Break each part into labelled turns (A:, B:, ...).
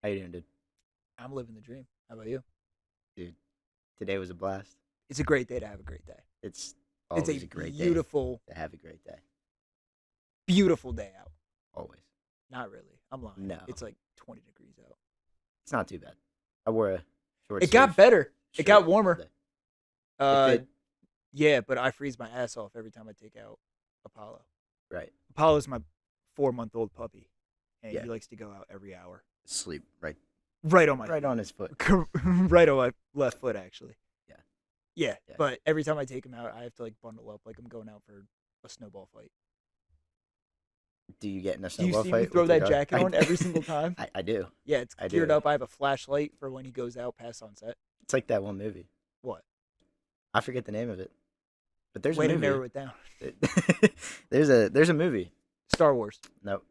A: How you doing, dude?
B: I'm living the dream. How about you?
A: Dude, today was a blast.
B: It's a great day to have a great day.
A: It's
B: It's a
A: always a great day
B: beautiful,
A: to have a great day.
B: beautiful day out.
A: Always.
B: Not really. I'm lying.
A: No,
B: It's like 20 degrees out.
A: it's not too bad. I wore a short
B: It got
A: sleeve
B: better. It
A: shirt
B: got warmer.
A: today. It
B: Uh,
A: did.
B: yeah, but I freeze my ass off every time I take out Apollo.
A: Right.
B: Apollo's my 4-month-old puppy, and
A: Yeah.
B: he likes to go out every hour.
A: Sleep right
B: Right on my
A: right on his foot.
B: right on my left foot, actually.
A: Yeah.
B: Yeah,
A: Yeah.
B: but every time I take him out, I have to like bundle up like I'm going out for a snowball fight.
A: Do you get in a
B: Do you
A: snowball
B: see me
A: fight
B: throw
A: with your
B: that
A: dog?
B: jacket on every single time?
A: I do.
B: Yeah, it's
A: I
B: geared
A: do.
B: up. I have a flashlight for when he goes out past sunset.
A: It's like that one movie.
B: What?
A: I forget the name of it. But there's a
B: Way to
A: movie.
B: narrow it down.
A: there's a movie.
B: Star Wars.
A: No.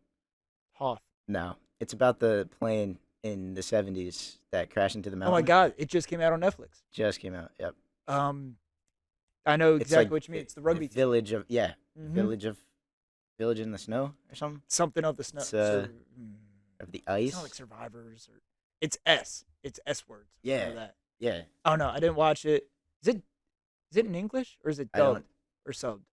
B: Hoth.
A: No. It's about the plane in the 70s that crashed into the
B: Oh
A: mountain.
B: my God! It just came out on Netflix.
A: Just came out. Yep.
B: I know
A: It's
B: exactly
A: like
B: what you mean. It's the rugby team.
A: village of
B: Mhm.
A: village in the snow or something
B: Something of the snow.
A: It's, of the
B: It's
A: ice.
B: not like Survivors or. It's S. It's S words. I know
A: Yeah.
B: that.
A: Yeah,
B: Oh no, I didn't watch it. Is it in English or is it
A: I don't.
B: dubbed or subbed?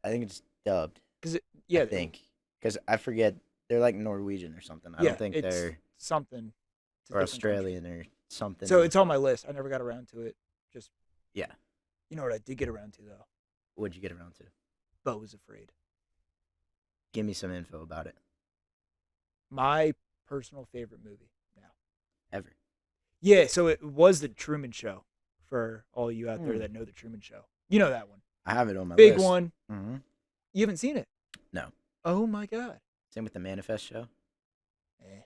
A: I think it's dubbed.
B: Because
A: I
B: yeah,
A: think because I forget they're like Norwegian or something. I
B: yeah,
A: don't think
B: it's
A: they're
B: something. It's a
A: or
B: different country.
A: Australian or something.
B: So it's on my list. I never got around to it. Just
A: Yeah.
B: you know what I did get around to though.
A: What'd you get around to?
B: Bo was afraid.
A: Give me some info about it.
B: My personal favorite movie now.
A: Ever?
B: Yeah, so it was the Truman Show for all you out there
A: Hmm.
B: that know the Truman Show. You know that one.
A: I have it on my
B: Big
A: list.
B: one.
A: Mm-hmm.
B: You haven't seen it?
A: No.
B: Oh my God.
A: Same with the Manifest show.
B: Eh.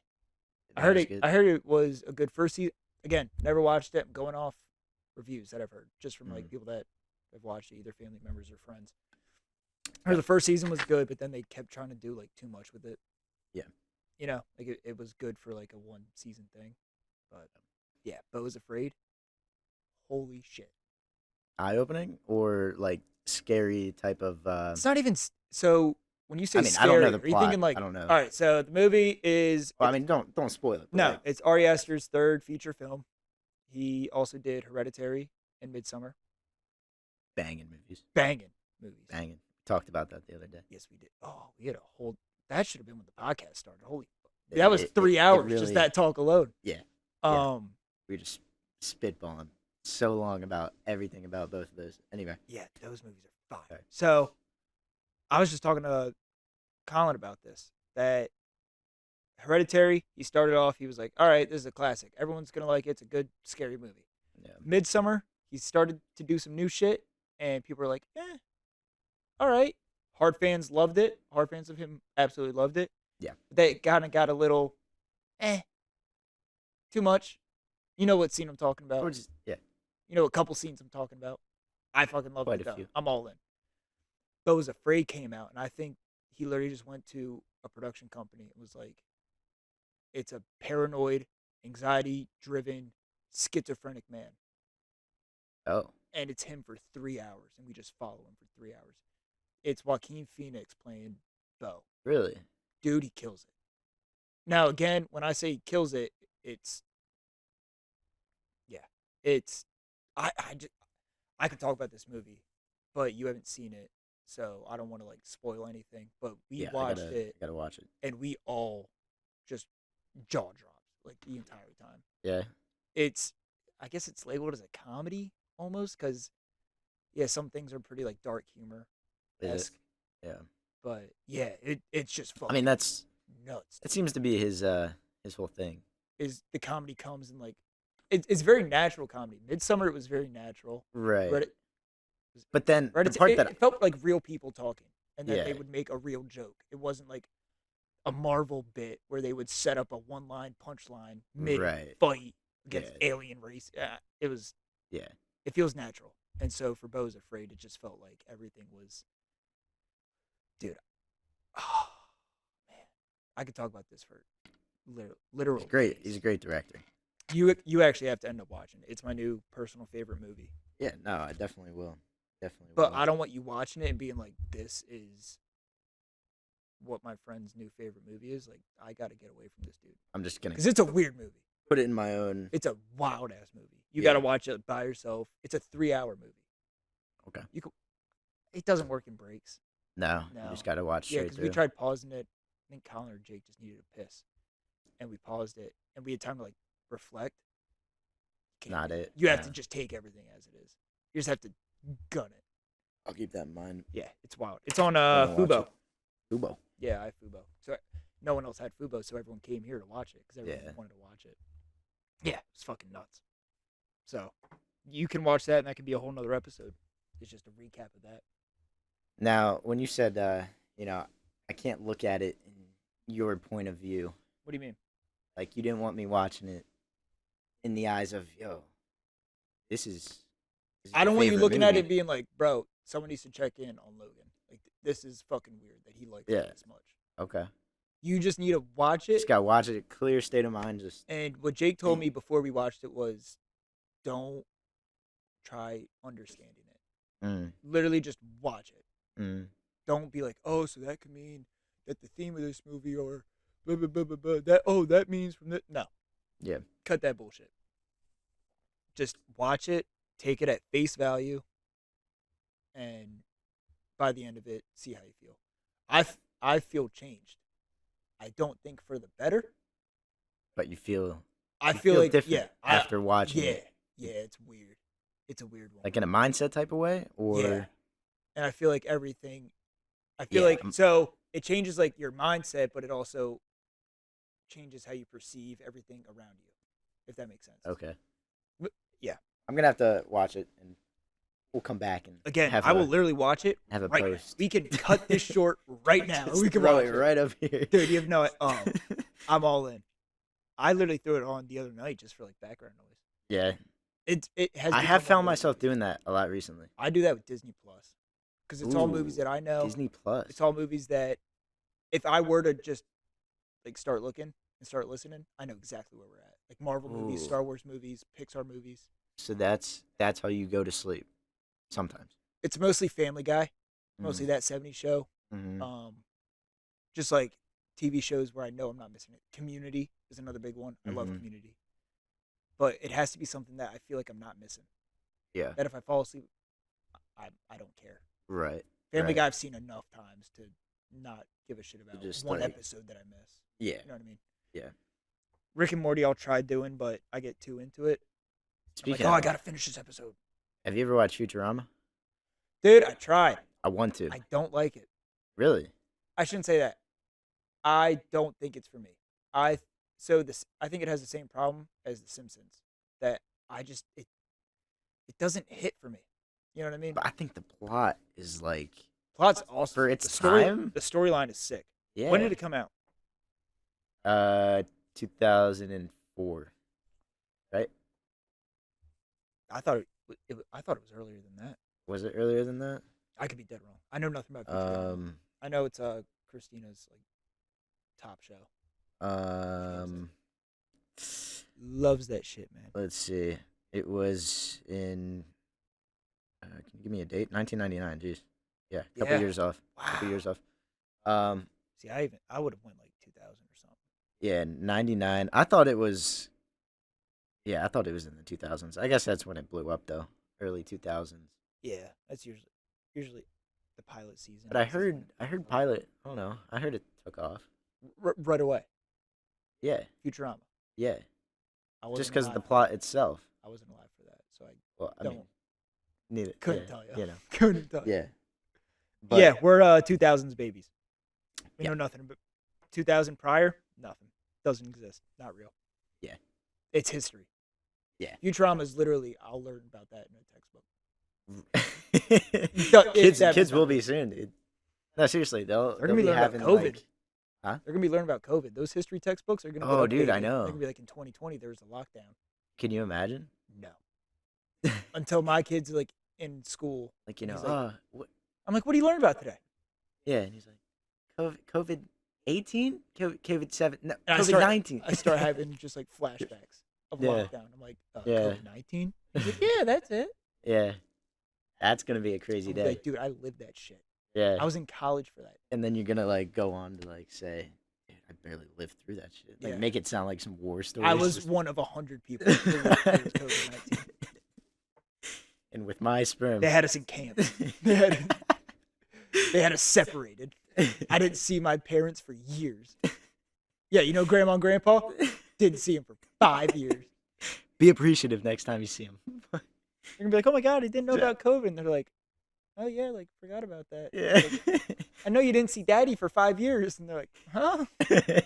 B: I
A: That
B: heard
A: was
B: it.
A: good.
B: I heard it was a good first season. Again, never watched it. I'm going off reviews that I've heard, just from like people that have watched it, either family members or friends. I heard the first season was good, but then they kept trying to do like too much with it.
A: Yeah.
B: You know, like it was good for like a one season thing, but yeah, Bo was afraid. Holy shit!
A: Eye opening or like scary type of.
B: It's not even so. When you say
A: I mean, I
B: scary,
A: don't know the
B: are you
A: plot.
B: thinking like?
A: I don't know.
B: All right, so the movie is.
A: Well, I mean, don't spoil it. But
B: No,
A: like,
B: it's Ari Aster's third feature film. He also did Hereditary and Midsummer.
A: banging movies.
B: Banging movies.
A: Banging. Talked about that the other day.
B: Yes, we did. Oh, we had a whole. That should have been when the podcast started. Holy,
A: It-
B: that was
A: it-
B: 3 hours
A: really,
B: just that talk alone.
A: Yeah. We were just spitballing so long about everything about both of those. Anyway.
B: Yeah, those movies are fire.
A: Sorry.
B: So, I was just talking to Colin about this. That Hereditary, he started off. He was like, "All right, this is a classic. Everyone's gonna like it. It's a good scary movie."
A: Yeah.
B: Midsummer, he started to do some new shit, and people were like, all right. Hard fans loved it. Hard fans of him absolutely loved it.
A: Yeah.
B: They kind of got a little, too much. You know what scene I'm talking about.
A: Or just
B: You know a couple scenes I'm talking about. I fucking love
A: Quite
B: it
A: a
B: though.
A: few.
B: I'm all in. Bo Was Afraid came out, and I think he literally just went to a production company and was like, it's a paranoid, anxiety-driven, schizophrenic man.
A: Oh.
B: And it's him for 3 hours, and we just follow him for 3 hours. It's Joaquin Phoenix playing Bo.
A: Really?
B: Dude, he kills it. Now, again, when I say he kills it, it's it's I could talk about this movie, but you haven't seen it, so I don't want to like spoil anything. But we
A: Yeah.
B: watched
A: I
B: it,
A: gotta watch it.
B: and we all just jaw dropped like the entire time.
A: Yeah.
B: It's I guess it's labeled as a comedy almost because yeah, some things are pretty like dark humor
A: Is
B: esque,
A: it? Yeah.
B: but yeah, it's just
A: I
B: fucking
A: mean, that
B: nuts.
A: seems to be his whole thing.
B: Is the comedy comes in like it's very natural comedy. Midsummer it was very natural.
A: Right.
B: Reddit,
A: But then the
B: Reddit
A: part
B: it,
A: that
B: it felt like real people talking, and that they
A: Yeah.
B: would make a real joke. It wasn't like a Marvel bit where they would set up a one-line punchline mid
A: Right.
B: fight against
A: Yeah.
B: alien race. It was
A: Yeah.
B: it feels natural, and so for Bo's Afraid, it just felt like everything was, dude. Oh man, I could talk about this for literal.
A: He's great.
B: days.
A: He's a great director.
B: You actually have to end up watching it. It's my new personal favorite movie.
A: Yeah. No, I definitely will. Definitely
B: But
A: will.
B: I don't want you watching it and being like, "This is what my friend's new favorite movie is, like I gotta get away from this dude
A: I'm just gonna
B: because it's a weird movie.
A: put it in my own.
B: It's a wild ass movie. You
A: Yeah.
B: gotta watch it by yourself. It's a 3-hour movie.
A: Okay.
B: It doesn't work in breaks.
A: No,
B: No.
A: you just gotta watch
B: Yeah,
A: straight
B: because
A: through.
B: we tried pausing it. I think Colin or Jake just needed a piss, and we paused it, and we had time to like reflect. Can't
A: Not
B: do
A: it.
B: You have
A: no.
B: to just take everything as it is. You just have to gun it.
A: I'll keep that in mind.
B: Yeah, it's wild. It's on
A: I'm gonna watch
B: Fubo.
A: Fubo.
B: Yeah, I have Fubo. So no one else had Fubo, so everyone came here to watch it because everyone
A: Yeah.
B: wanted to watch it. Yeah, it's fucking nuts. So you can watch that, and that could be a whole nother episode. It's just a recap of that.
A: Now, when you said, I can't look at it in your point of view,
B: What do you mean?
A: like you didn't want me watching it in the eyes of, this is
B: I don't
A: your
B: want you
A: favorite
B: looking at
A: movie.
B: it being like, bro, someone needs to check in on Logan. Like, this is fucking weird that he likes
A: Yeah.
B: it this much.
A: Okay.
B: You just need to watch it.
A: Just gotta watch it, clear state of mind. Just
B: And what Jake told me before we watched it was, don't try understanding it.
A: mm,
B: Literally, just watch it.
A: mm,
B: Don't be like, oh, so that could mean that the theme of this movie or blah blah blah blah blah. That means from that. No,
A: yeah.
B: cut that bullshit. Just watch it, take it at face value, and by the end of it, see how you feel. I feel changed. I don't think for the better.
A: But you feel
B: I
A: you
B: feel like
A: different
B: yeah,
A: after watching
B: yeah,
A: it,
B: yeah. It's weird. It's a weird one.
A: like in a mindset type of way, or
B: Yeah. And I feel like everything. I feel
A: Yeah,
B: like so it changes like your mindset, but it also changes how you perceive everything around you. If that makes sense.
A: okay.
B: Yeah.
A: I'm gonna have to watch it, and we'll come back and
B: Again,
A: have
B: I
A: a,
B: will literally watch it
A: have a
B: right now.
A: post.
B: We can cut this short right now.
A: Just
B: We can
A: throw
B: watch
A: it right up here,
B: Dude, you have no. Oh, I'm all in. I literally threw it on the other night just for like background noise.
A: Yeah,
B: It has.
A: I
B: become
A: have
B: one of
A: found
B: those
A: myself
B: movies.
A: doing that a lot recently.
B: I do that with Disney Plus because it's all
A: Ooh,
B: movies that I know.
A: Disney Plus.
B: It's all movies that if I were to just like start looking and start listening, I know exactly where we're at. Like Marvel movies,
A: Ooh.
B: Star Wars movies, Pixar movies.
A: So that's how you go to sleep. Sometimes.
B: It's mostly Family Guy, mostly that '70s show.
A: Mm-hmm.
B: Just like TV shows where I know I'm not missing it. Community is another big one. I love
A: Mhm.
B: Community, but it has to be something that I feel like I'm not missing.
A: Yeah.
B: That if I fall asleep, I don't care.
A: Right.
B: Family
A: Right.
B: Guy I've seen enough times to not give a shit about
A: just,
B: one
A: like-
B: episode that I miss.
A: Yeah.
B: You know what I mean?
A: Yeah.
B: Rick and Morty I'll try doing, but I get too into it. I'm like,
A: Speaking
B: oh,
A: of,
B: I gotta finish this episode.
A: have you ever watched Futurama?
B: Dude, I tried.
A: I want to.
B: I don't like it.
A: Really?
B: I shouldn't say that. I don't think it's for me. I think it has the same problem as The Simpsons. That it doesn't hit for me. You know what I mean?
A: But I think the plot is like,
B: Plot's awesome.
A: for its
B: the story,
A: time?
B: The storyline is sick.
A: yeah.
B: When did it come out?
A: 2004. Right?
B: I thought it was earlier than that.
A: Was it earlier than that?
B: I could be dead wrong. I know nothing about Futurama. I know it's Christina's like top show. Loves that shit, man.
A: Let's see. It was in. Can you give me a date? 1999. Jeez. Yeah, a couple
B: Yeah.
A: years off.
B: Wow.
A: Couple years off.
B: See, I would have went like 2000 or something.
A: Yeah, 99. I thought it was. Yeah, I thought it was in the 2000s. I guess that's when it blew up, though. Early 2000s.
B: Yeah, that's usually the pilot season.
A: But I heard pilot. I don't know. I heard it took off.
B: Right away.
A: Yeah,
B: Futurama.
A: yeah.
B: I wasn't
A: Just because of the
B: alive.
A: plot itself.
B: I wasn't alive for that, so I
A: Well, I
B: don't.
A: mean, neither.
B: Couldn't
A: yeah,
B: tell you.
A: You know.
B: Couldn't tell you.
A: Yeah.
B: Yeah, we're 2000s babies. We
A: Yeah.
B: know nothing but 2000 prior, nothing. Doesn't exist. Not real.
A: Yeah.
B: It's history.
A: Yeah.
B: Futurama is literally, I'll learn about that in a textbook.
A: kids will be soon, dude. No, seriously, they'll
B: They're gonna be
A: be
B: learning
A: having
B: about COVID.
A: like, huh?
B: They're going to be learning about COVID. Those history textbooks are going to be
A: Oh,
B: like,
A: dude,
B: hey,
A: I know.
B: They're going to be like in 2020, there was a lockdown.
A: Can you imagine?
B: No. Until my kids like in school.
A: Like, you know,
B: He's like-
A: what?
B: I'm like, what do you learn about today?
A: Yeah, and he's like, COVID 18, COVID 7, no,
B: And I
A: COVID
B: start-
A: 19.
B: I start having just like flashbacks of
A: Yeah.
B: lockdown. I'm like,
A: Yeah.
B: COVID-19? He's like, yeah, that's it.
A: Yeah, that's gonna be a crazy
B: I'm
A: day.
B: like, dude, I lived that shit.
A: Yeah.
B: I was in college for that.
A: And then you're gonna like go on to like say, dude, I barely lived through that shit. Like
B: Yeah.
A: make it sound like some war story.
B: I was one of 100 people who lived through COVID-19.
A: And with my sperm,
B: They had us in camps. They had us separated. I didn't see my parents for years. Yeah, you know Grandma and Grandpa? Didn't see him for 5 years.
A: Be appreciative next time you see him.
B: You're gonna be like, oh my god, I didn't know about COVID. And they're like, oh yeah, like forgot about that.
A: Yeah.
B: Like, I know you didn't see Daddy for 5 years. And they're like, huh?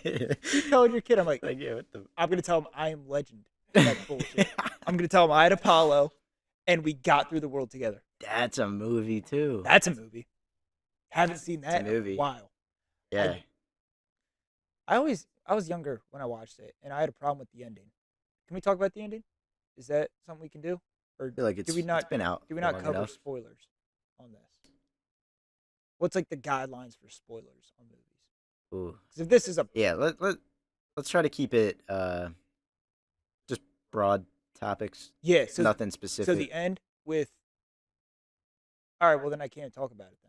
B: You telling your kid? I'm like,
A: yeah, what the?
B: I'm gonna tell him I am legend. That's bullshit. I'm gonna tell him I had Apollo, and we got through the world together.
A: That's a movie too.
B: That's a movie. Haven't seen that
A: It's a movie.
B: in a while.
A: Yeah.
B: I was younger when I watched it, and I had a problem with the ending. Can we talk about the ending? Is that something we can do, or
A: I feel like
B: do we not?
A: it's been out.
B: Do we not
A: long
B: cover
A: enough.
B: spoilers on this? What's like the guidelines for spoilers on movies?
A: Ooh.
B: Because if this is a
A: Yeah, let's try to keep it just broad topics.
B: yeah, so
A: Nothing specific.
B: so the end with. All right, well then I can't talk about it then.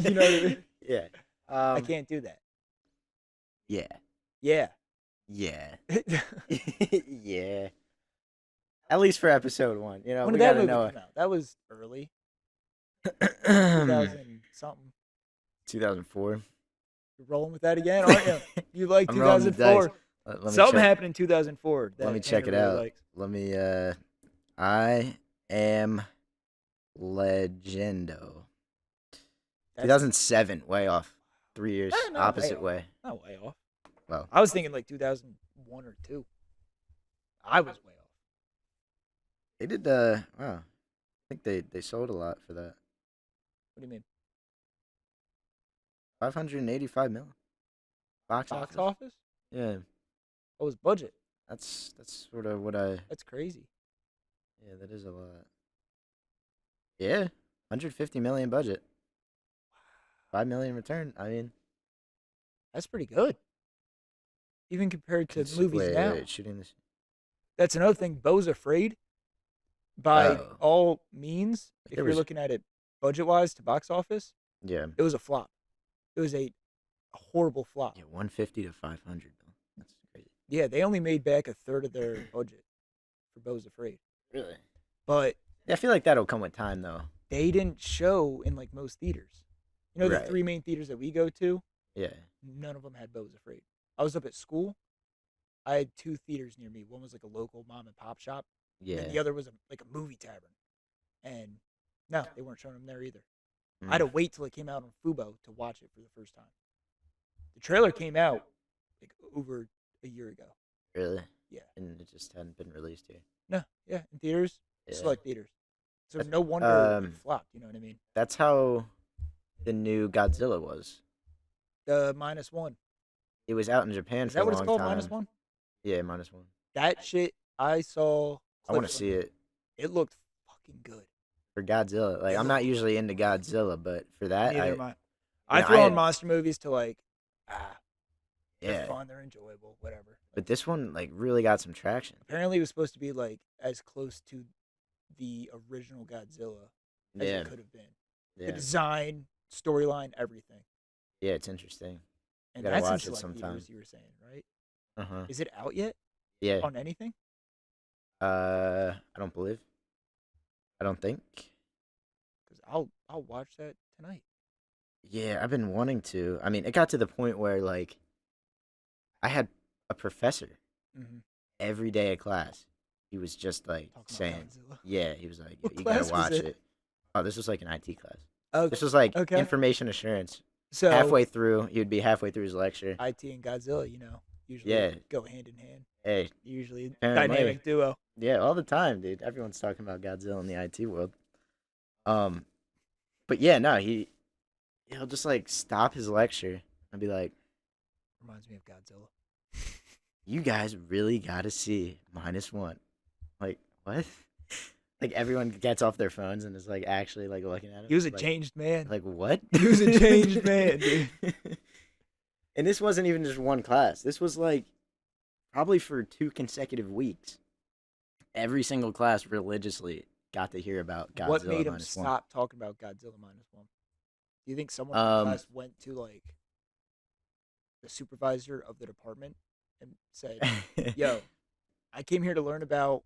B: You know what I mean?
A: Yeah.
B: I can't do that.
A: Yeah.
B: Yeah.
A: Yeah. Yeah. At least for episode 1, you know,
B: When
A: we
B: did that
A: gotta
B: movie
A: know.
B: come out? That was early. 2000 something.
A: 2004.
B: You're rolling with that again, aren't you? You like
A: I'm rolling the
B: 2004.
A: dice. Let me
B: Something
A: check.
B: happened in 2004.
A: Let me
B: that
A: check it
B: Hannah really
A: out.
B: likes.
A: Let me. I am Legendo.
B: That's
A: 2007. Way off. 3 years.
B: No,
A: Opposite way.
B: not way off.
A: Well,
B: I was thinking like 2001 or 2. I was way off.
A: they did. Wow. I think they sold a lot for that.
B: What do you mean?
A: 585 million. Box
B: Box
A: office.
B: office?
A: Yeah.
B: What was budget?
A: That's sort of what I.
B: That's crazy.
A: Yeah, that is a lot. Yeah, 150 million budget. 5 million return. I mean,
B: That's pretty good. Even compared to movies
A: wait,
B: now.
A: wait, shooting this.
B: That's another thing. Beau's Afraid, by
A: Oh.
B: all means, if
A: There
B: you're
A: was-
B: looking at it budget-wise to box office,
A: Yeah.
B: it was a flop. It was a horrible flop.
A: Yeah, 150 to 500 though. That's crazy.
B: Yeah, they only made back a third of their budget for Beau's Afraid.
A: Really?
B: But
A: Yeah, I feel like that'll come with time though.
B: they didn't show in like most theaters. You know, the
A: Right.
B: 3 main theaters that we go to,
A: Yeah.
B: none of them had Beau's Afraid. I was up at school. I had 2 theaters near me. One was like a local mom and pop shop,
A: Yeah.
B: and the other was like a movie tavern. And no, they weren't showing them there either.
A: Mm.
B: I had to wait till it came out on Fubo to watch it for the first time. The trailer came out like over a year ago.
A: Really?
B: Yeah.
A: And it just hadn't been released here.
B: No, yeah, in theaters,
A: Yeah.
B: select theaters. So
A: That's-
B: no wonder it
A: um,
B: flopped. You know what I mean?
A: That's how the new Godzilla was.
B: The -1.
A: It was out in Japan
B: Is
A: for
B: that
A: a
B: what it's
A: long
B: called?
A: time.
B: -1.
A: Yeah, -1.
B: That shit I saw.
A: I want to
B: clips
A: see
B: from
A: it
B: It looked fucking good.
A: for Godzilla. Like, I'm not usually into Godzilla, but for that,
B: Neither
A: I
B: am I. I
A: know,
B: throw
A: I
B: on
A: had-
B: monster movies to like, they're
A: yeah.
B: fun, they're enjoyable, whatever.
A: But this one like really got some traction.
B: Apparently, it was supposed to be like as close to the original Godzilla as
A: Yeah.
B: it could have been. The
A: Yeah.
B: design, storyline, everything.
A: Yeah, it's interesting.
B: And
A: Gotta
B: that's
A: watch
B: in
A: it
B: select
A: sometime.
B: theaters, you were saying, right?
A: Uh-huh.
B: Is it out yet
A: Yeah.
B: on anything?
A: I don't believe. I don't think.
B: Because I'll watch that tonight.
A: Yeah, I've been wanting to. I mean, it got to the point where like I had a professor
B: Mm-hmm.
A: every day of class. He was just like
B: Talking
A: saying,
B: about Godzilla.
A: yeah, he was like,
B: What
A: you gotta
B: class was
A: watch
B: it?
A: it. Oh, this was like an IT class.
B: Okay.
A: This was like
B: Okay.
A: information assurance.
B: So
A: Halfway through, he would be halfway through his lecture.
B: IT and Godzilla, usually
A: Yeah.
B: go hand in hand.
A: Hey,
B: Usually
A: Apparently.
B: dynamic duo.
A: yeah, all the time, dude. Everyone's talking about Godzilla in the IT world. But yeah, no, he'll just like stop his lecture and be like,
B: Reminds me of Godzilla.
A: "You guys really gotta see -1." Like what? Like everyone gets off their phones and is like actually like looking at him.
B: He was a
A: like,
B: changed man.
A: Like what?
B: He was a changed man, dude.
A: And this wasn't even just one class. This was like probably for 2 consecutive weeks. Every single class religiously got to hear about Godzilla
B: What made him
A: -1.
B: stop talking about Godzilla -1? Do you think someone in your
A: Um,
B: class went to like the supervisor of the department and said, "Yo, I came here to learn about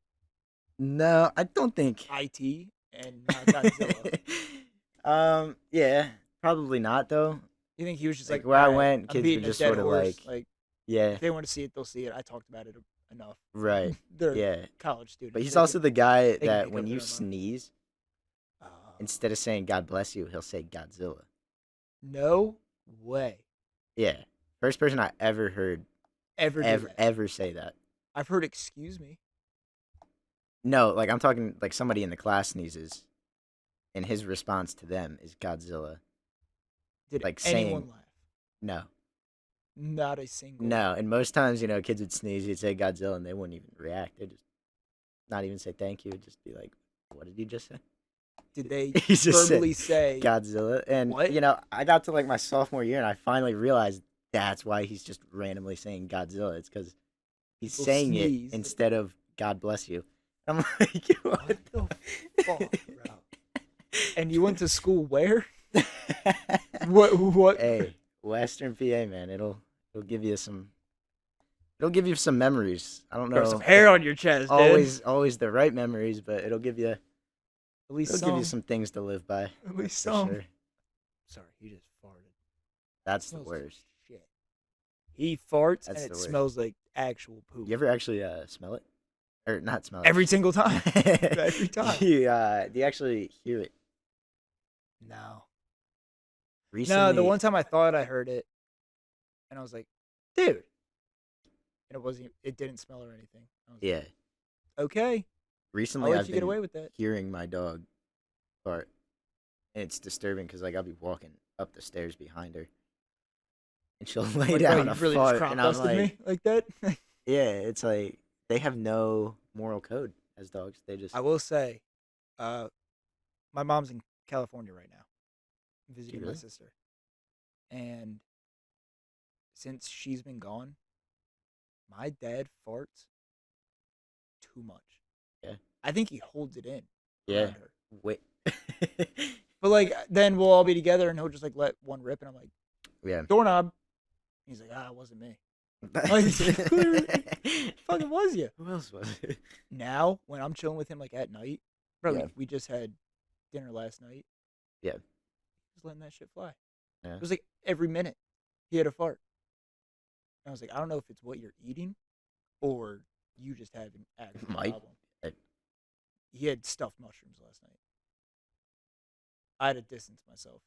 A: no, I don't think.
B: IT and not Godzilla."
A: Yeah, probably not though.
B: You think he was just
A: Like
B: like,
A: where
B: "All
A: I
B: right,
A: went,
B: I'm
A: kids were
B: beating a
A: just
B: dead
A: sort of
B: horse.
A: like,
B: Like,
A: yeah,
B: if they want to see it, they'll see it. I talked about it enough.
A: right,
B: They're
A: yeah.
B: college students.
A: But he's also the guy
B: They can
A: that
B: make
A: when
B: up
A: you
B: their own mind."
A: sneeze,
B: Oh,
A: instead of saying God bless you, he'll say Godzilla.
B: no way.
A: Yeah, first person I ever heard
B: Ever do that?
A: ever say that.
B: I've heard "excuse me."
A: No, like I'm talking like somebody in the class sneezes, and his response to them is Godzilla.
B: Did
A: Like saying
B: anyone laugh?
A: no,
B: Not a single.
A: no. And most times, kids would sneeze, you'd say Godzilla, and they wouldn't even react. They'd just not even say thank you. It'd just be like, what did you just say?
B: Did they
A: He just said
B: verbally say
A: Godzilla. And,
B: what?
A: I got to like my sophomore year and I finally realized that's why he's just randomly saying Godzilla. It's because he's
B: People
A: saying it
B: sneeze.
A: instead of God bless you. I'm like, what
B: What the fuck, bro? And you went to school where? What?
A: Hey, Western PA, man. It'll give you some memories. I don't
B: Bro,
A: know
B: some hair on your chest, dude.
A: always the right memories, but it'll give you
B: At least
A: It'll give you some things to live by.
B: At least
A: for
B: some.
A: sure.
B: Sorry, he just farted.
A: That's the
B: Smells like
A: worst.
B: shit. He farts
A: That's
B: and
A: the
B: it
A: worst.
B: smells like actual poop.
A: You ever actually smell it, or not smell it?
B: Every single time. Every time.
A: Do you actually hear it?
B: No.
A: Recently,
B: No, the one time I thought I heard it, and I was like, dude. And it wasn't. It didn't smell or anything. I was
A: yeah.
B: like, okay. I'll
A: Recently,
B: let
A: I've
B: you get
A: been
B: away with that.
A: hearing my dog fart, and it's disturbing because like I'll be walking up the stairs behind her, and she'll lay
B: Like,
A: down
B: you
A: a
B: really just
A: fart,
B: crop
A: and I'm
B: dusted
A: like,
B: me like that?
A: yeah, it's like they have no moral code as dogs. They just
B: I will say, my mom's in California right now, visiting my
A: really?
B: sister, and since she's been gone, my dad farts too much.
A: Yeah.
B: I think he holds it in
A: Yeah.
B: around her.
A: Wait.
B: But like, then we'll all be together, and he'll just like let one rip, and I'm like,
A: Yeah.
B: doorknob. He's like, it wasn't me. Like, fucking was you?
A: Who else was it?
B: Now, when I'm chilling with him like at night, bro,
A: Yeah.
B: we just had dinner last night.
A: Yeah.
B: Just letting that shit fly.
A: Yeah.
B: It was like every minute he had a fart. And I was like, I don't know if it's what you're eating or you just have an actual
A: Might.
B: problem. He had stuffed mushrooms last night. I had to distance myself.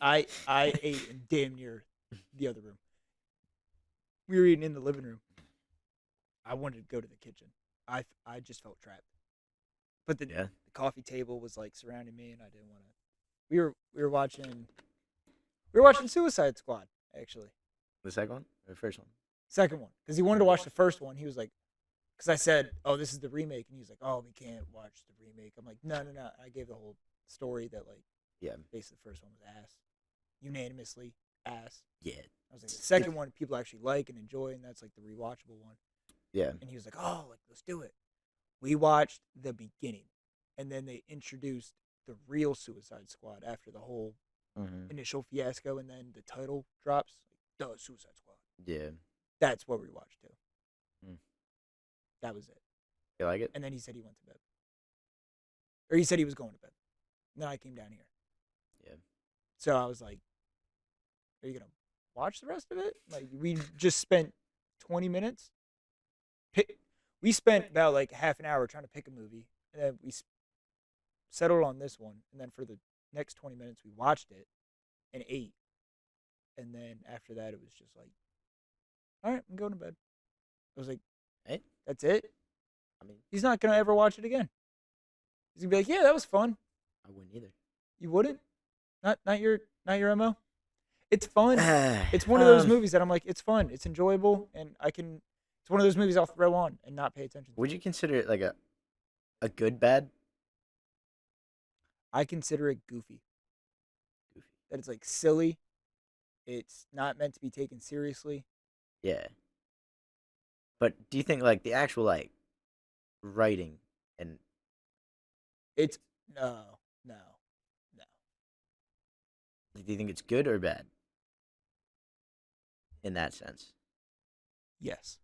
B: I ate in damn near the other room. We were eating in the living room. I wanted to go to the kitchen. I just felt trapped. But the coffee table was like surrounding me, and I didn't want to. We were watching Suicide Squad actually.
A: The second one or the first one?
B: Second one, because he wanted to watch the first one. He was like, because I said, "Oh, this is the remake," and he was like, "Oh, we can't watch the remake." I'm like, "No." I gave the whole story that like, basically the first one was ass, unanimously ass.
A: Yeah.
B: I was like, the second one people actually like and enjoy, and that's like the rewatchable one.
A: Yeah.
B: And he was like, "Oh, like let's do it." We watched the beginning, and then they introduced the real Suicide Squad after the whole initial fiasco, and then the title drops. Like, duh, Suicide Squad.
A: Yeah.
B: That's what we watched too. That was it.
A: You like it?
B: And then he said he went to bed, or he said he was going to bed. And then I came down here.
A: Yeah.
B: So I was like, "Are you gonna watch the rest of it?" Like we just spent 20 minutes. We spent about like half an hour trying to pick a movie, and then we settled on this one. And then for the next 20 minutes, we watched it and ate. And then after that, it was just like, all right, I'm going to bed. I was like,
A: hey,
B: that's it?
A: I mean,
B: he's not going to ever watch it again. He's going to be like, yeah, that was fun.
A: I wouldn't either.
B: You wouldn't? Not your MO? It's fun. It's one of those movies that I'm like, it's fun. It's enjoyable. And it's one of those movies I'll throw on and not pay attention to.
A: Would you consider it like a good bad?
B: I consider it goofy. That it's like silly. It's not meant to be taken seriously.
A: Yeah. But do you think like the actual like writing and
B: it's no.
A: Like, do you think it's good or bad in that sense?
B: Yes.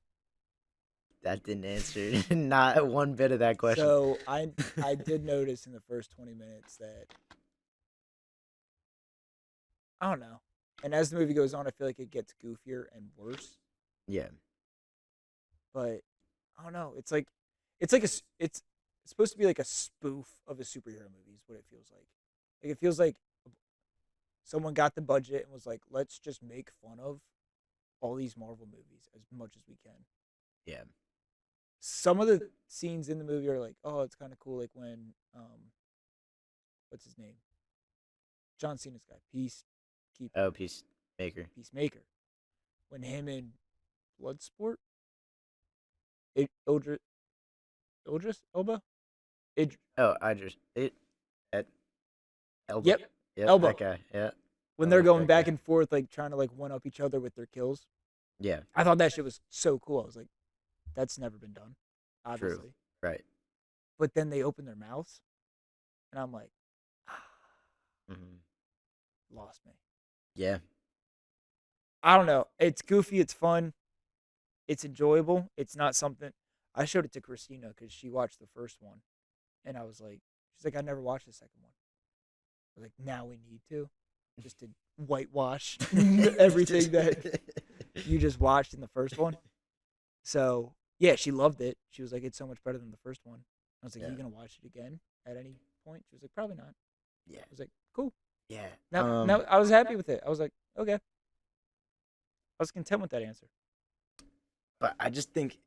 A: That didn't answer not one bit of that question.
B: So I did notice in the first 20 minutes that I don't know. And as the movie goes on, I feel like it gets goofier and worse.
A: Yeah.
B: But I don't know. It's like it's supposed to be like a spoof of a superhero movie. Is what it feels like. Like it feels like someone got the budget and was like, let's just make fun of all these Marvel movies as much as we can.
A: Yeah.
B: Some of the scenes in the movie are like, oh, it's kind of cool. Like when what's his name? John Cena's guy, Peacekeeper,
A: Oh, Peacemaker.
B: Peacemaker. When him and Bloodsport, it, Idris Elba,
A: Oh, I just it at Elba.
B: yep,
A: Yep,
B: Elba.
A: that guy. Yeah.
B: When
A: I
B: they're
A: like
B: going
A: that guy.
B: back and forth, like trying to like one up each other with their kills.
A: Yeah.
B: I thought that shit was so cool. I was like, that's never been done,
A: True.
B: obviously.
A: Right.
B: But then they open their mouths, and I'm like, ah,
A: Hmm.
B: lost me.
A: Yeah.
B: I don't know. It's goofy. It's fun. It's enjoyable. It's not something. I showed it to Christina because she watched the first one, and I was like, she's like, I never watched the second one. I was like, now we need to, just to whitewash everything that you just watched in the first one. So yeah, she loved it. She was like, it's so much better than the first one. I was like, are
A: Yeah.
B: you gonna watch it again at any point? She was like, probably not.
A: Yeah.
B: I was like, cool.
A: Yeah.
B: Now I was happy with it. I was like, okay. I was content with that answer.
A: But I just think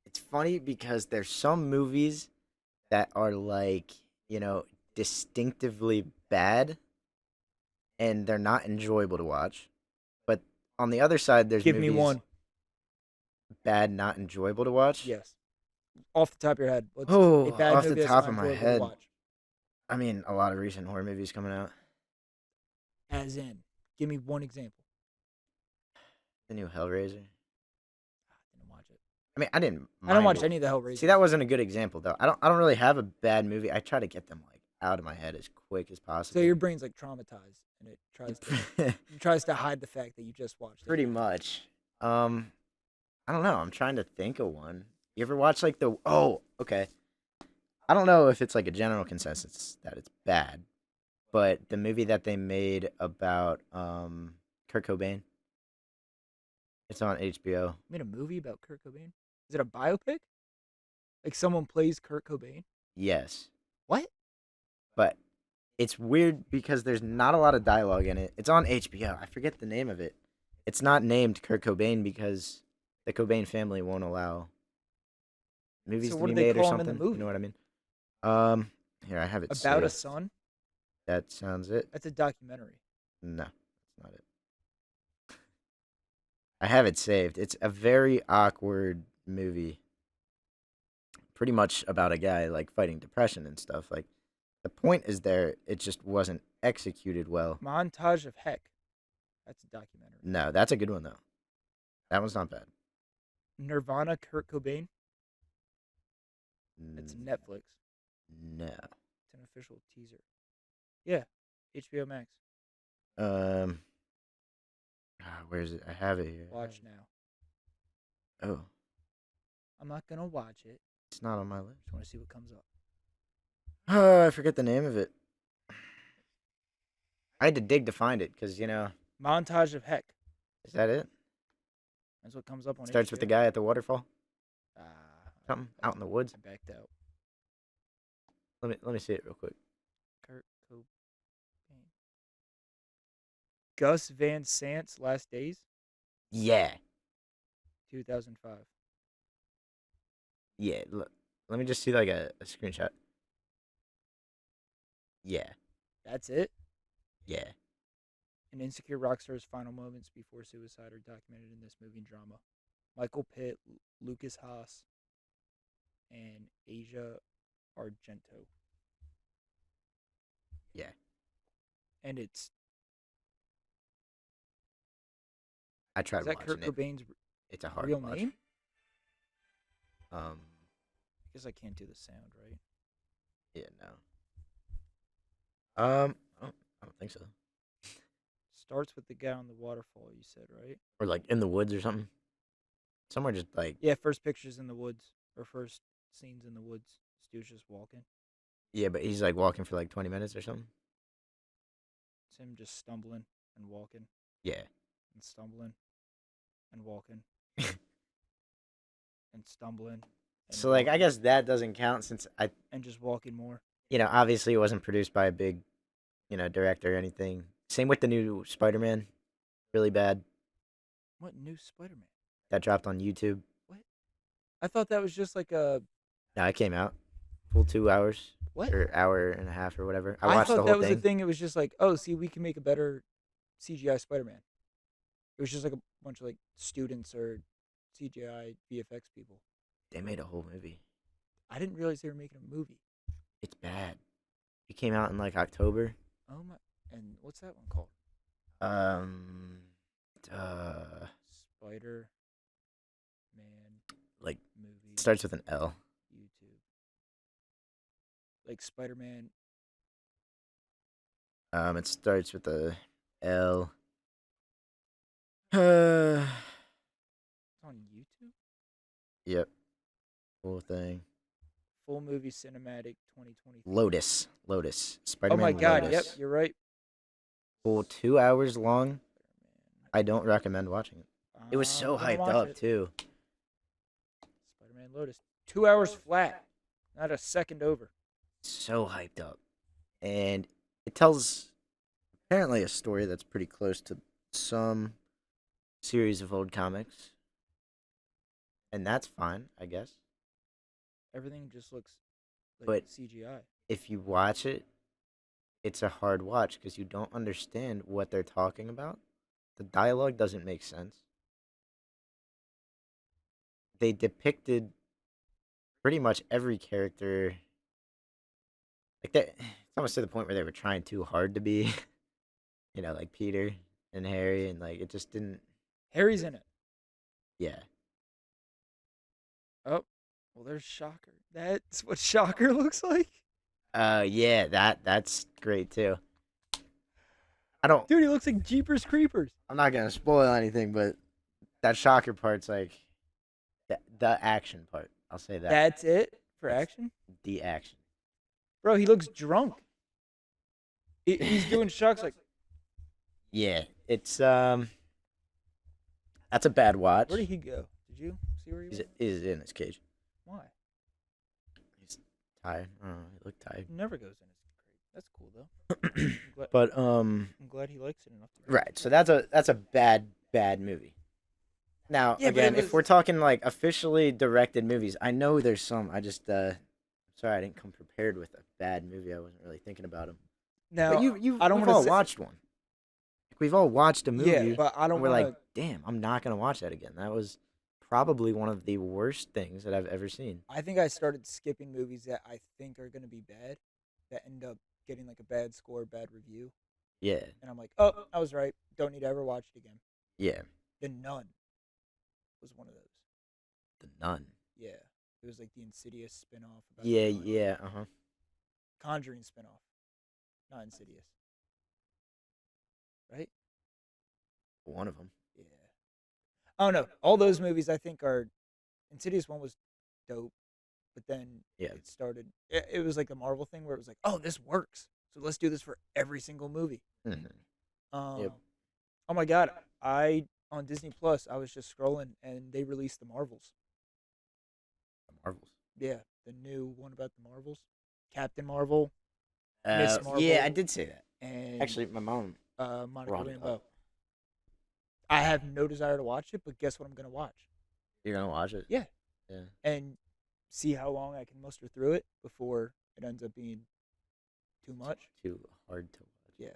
A: it's funny because there's some movies that are like, distinctively bad and they're not enjoyable to watch. But on the other side, there's
B: Give me
A: movies
B: one.
A: bad, not enjoyable to watch.
B: Yes. Off the top of your head, what's a
A: Oh,
B: bad
A: off the
B: movie that's
A: top
B: not
A: of my
B: enjoyable to
A: head,
B: watch?
A: I mean, a lot of recent horror movies coming out.
B: As in, give me one example.
A: The new Hellraiser.
B: Didn't watch it.
A: I mean, I didn't
B: I don't
A: mind
B: watch
A: it.
B: any of the
A: See,
B: Hellraisers.
A: that wasn't a good example though. I don't really have a bad movie. I try to get them like out of my head as quick as
B: So
A: possible.
B: your brain's like traumatized, and it tries to hide the fact that you just watched it.
A: Pretty much. I don't know. I'm trying to think of one. You ever watch like the? Oh, okay. I don't know if it's like a general consensus that it's bad, but the movie that they made about Kurt Cobain, it's on HBO.
B: Made a movie about Kurt Cobain. Is it a biopic? Like someone plays Kurt Cobain?
A: Yes,
B: What?
A: but it's weird because there's not a lot of dialogue in it. It's on HBO. I forget the name of it. It's not named Kurt Cobain because the Cobain family won't allow movies
B: So
A: to
B: what
A: be
B: do they
A: made or
B: call him in the
A: something. You know
B: movie?
A: what I mean? Here I have it
B: About a
A: saved.
B: son?
A: That sounds it.
B: That's a documentary.
A: No, that's not it. I have it saved. It's a very awkward movie. Pretty much about a guy like fighting depression and stuff. Like the point is there, it just wasn't executed well.
B: Montage of Heck. That's a documentary.
A: No, that's a good one though. That one's not bad.
B: Nirvana Kurt Cobain. That's
A: Mm,
B: Netflix.
A: no.
B: It's an official teaser. Yeah, HBO Max.
A: Um. Where is it? I have it here.
B: Watch now.
A: Oh,
B: I'm not gonna watch it.
A: it's not on my list.
B: Just want to see what comes up.
A: Oh, I forget the name of it. I had to dig to find it because
B: Montage of Heck.
A: is that it?
B: That's what comes up on
A: Starts with the
B: HBO.
A: guy at the waterfall.
B: Ah,
A: Something out in the woods.
B: I backed out.
A: Let me see it real quick.
B: Kurt Cobain. Gus Van Sant's Last Days,
A: Yeah,
B: 2005.
A: yeah. Look, let me just see like a screenshot. Yeah,
B: That's it.
A: yeah.
B: An insecure rock star's final moments before suicide are documented in this movie drama. Michael Pitt, Lucas Haas, and Asia Argento.
A: Yeah.
B: And it's
A: I tried
B: is that
A: watching
B: Kurt
A: it.
B: Cobain's
A: It's a hard
B: real
A: watch.
B: name?
A: Um.
B: I guess I can't do the sound, right?
A: Yeah. No. I don't think so.
B: Starts with the guy on the waterfall. You said right?
A: or like in the woods or something. Somewhere just like
B: Yeah. First pictures in the woods, or first scenes in the woods. This dude's just walking.
A: yeah, but he's like walking for like 20 minutes or something.
B: It's him just stumbling and walking
A: Yeah.
B: and stumbling and walking and stumbling and
A: So like I
B: walking
A: guess that doesn't count since
B: and just walking more.
A: obviously it wasn't produced by a big, director or anything. Same with the new Spider-Man, really bad.
B: What new Spider-Man?
A: That dropped on YouTube.
B: What? I thought that was just like a
A: No, it came out full 2 hours
B: what?
A: or hour and a half or whatever. I
B: I
A: watched the
B: thought
A: whole
B: that was a
A: thing.
B: thing. It was just like, oh, see, we can make a better CGI Spider-Man. It was just like a bunch of like students or CGI VFX people.
A: They made a whole movie.
B: I didn't realize they were making a movie.
A: It's bad. It came out in like October.
B: Oh my! And what's that one called?
A: Um, uh,
B: Spider Man
A: like
B: movie
A: starts with an L.
B: YouTube. Like Spider-Man.
A: It starts with a L. Uh,
B: It's on YouTube.
A: yep, whole thing.
B: Full movie cinematic 2023.
A: Lotus.
B: Oh my
A: Spider-Man
B: God!
A: Lotus.
B: Yep, you're right.
A: Full 2 hours long.
B: Spider-Man.
A: I don't recommend watching it. It was so
B: I'm gonna
A: hyped
B: watch
A: up
B: it.
A: too.
B: Spider-Man Lotus. 2 hours flat. Not a second over.
A: So hyped up. And it tells apparently a story that's pretty close to some series of old comics. And that's fine, I guess.
B: Everything just looks like
A: But
B: CGI.
A: if you watch it, it's a hard watch because you don't understand what they're talking about. The dialogue doesn't make sense. They depicted pretty much every character like that. It's almost to the point where they were trying too hard to be, like Peter and Harry, and like it just didn't.
B: Harry's in it.
A: Yeah,
B: Oh, well, there's Shocker. That's what Shocker looks like.
A: yeah, that's great too. I don't.
B: Dude, he looks like Jeepers Creepers.
A: I'm not gonna spoil anything, but that shocker part's like the action part. I'll say that.
B: That's it for
A: That's
B: action?
A: the action.
B: Bro, he looks drunk. He's doing shocks like,
A: Yeah, it's that's a bad watch.
B: where did he go? Did you see where he went?
A: He's in his cage.
B: Why?
A: He's tired. I don't know. He looked tired.
B: He never goes in his crate. That's cool though.
A: But
B: I'm glad he likes it enough to go.
A: right. So that's a bad movie. Now
B: Yeah, but
A: again,
B: it
A: if
B: was-
A: we're talking like officially directed movies, I know there's some. I just sorry I didn't come prepared with a bad movie. I wasn't really thinking about them.
B: Now,
A: But you
B: I don't
A: we've
B: wanna
A: all
B: say-
A: watched one. Like, we've all watched a movie.
B: yeah, but I don't
A: and we're
B: want
A: like, damn, I'm not gonna watch that again. That was probably one of the worst things that I've ever seen.
B: I think I started skipping movies that I think are going to be bad that end up getting like a bad score, bad review.
A: Yeah,
B: And I'm like, oh, I was right. Don't need to ever watch it again.
A: yeah.
B: The Nun was one of those.
A: The Nun.
B: Yeah. It was like the Insidious spinoff. About
A: Yeah,
B: the nun.
A: yeah,
B: Conjuring spinoff. Not Insidious. Right?
A: One of them.
B: Yeah. Oh, no. All those movies I think are. Insidious one was dope. But then
A: Yeah.
B: it started. It was like the Marvel thing where it was like, oh, this works. So let's do this for every single movie.
A: Mm-hmm.
B: Oh my God! On Disney Plus, I was just scrolling and they released the Marvels.
A: The Marvels.
B: Yeah, the new one about the Marvels, Captain Marvel, Miss Marvel.
A: Yeah, I did say that.
B: and
A: Actually, my mom
B: Monica
A: brought it
B: Rambeau.
A: up.
B: I have no desire to watch it, but guess what I'm gonna watch?
A: You're gonna watch it?
B: Yeah.
A: Yeah.
B: And see how long I can muster through it before it ends up being too much.
A: Too hard to watch.
B: Yeah.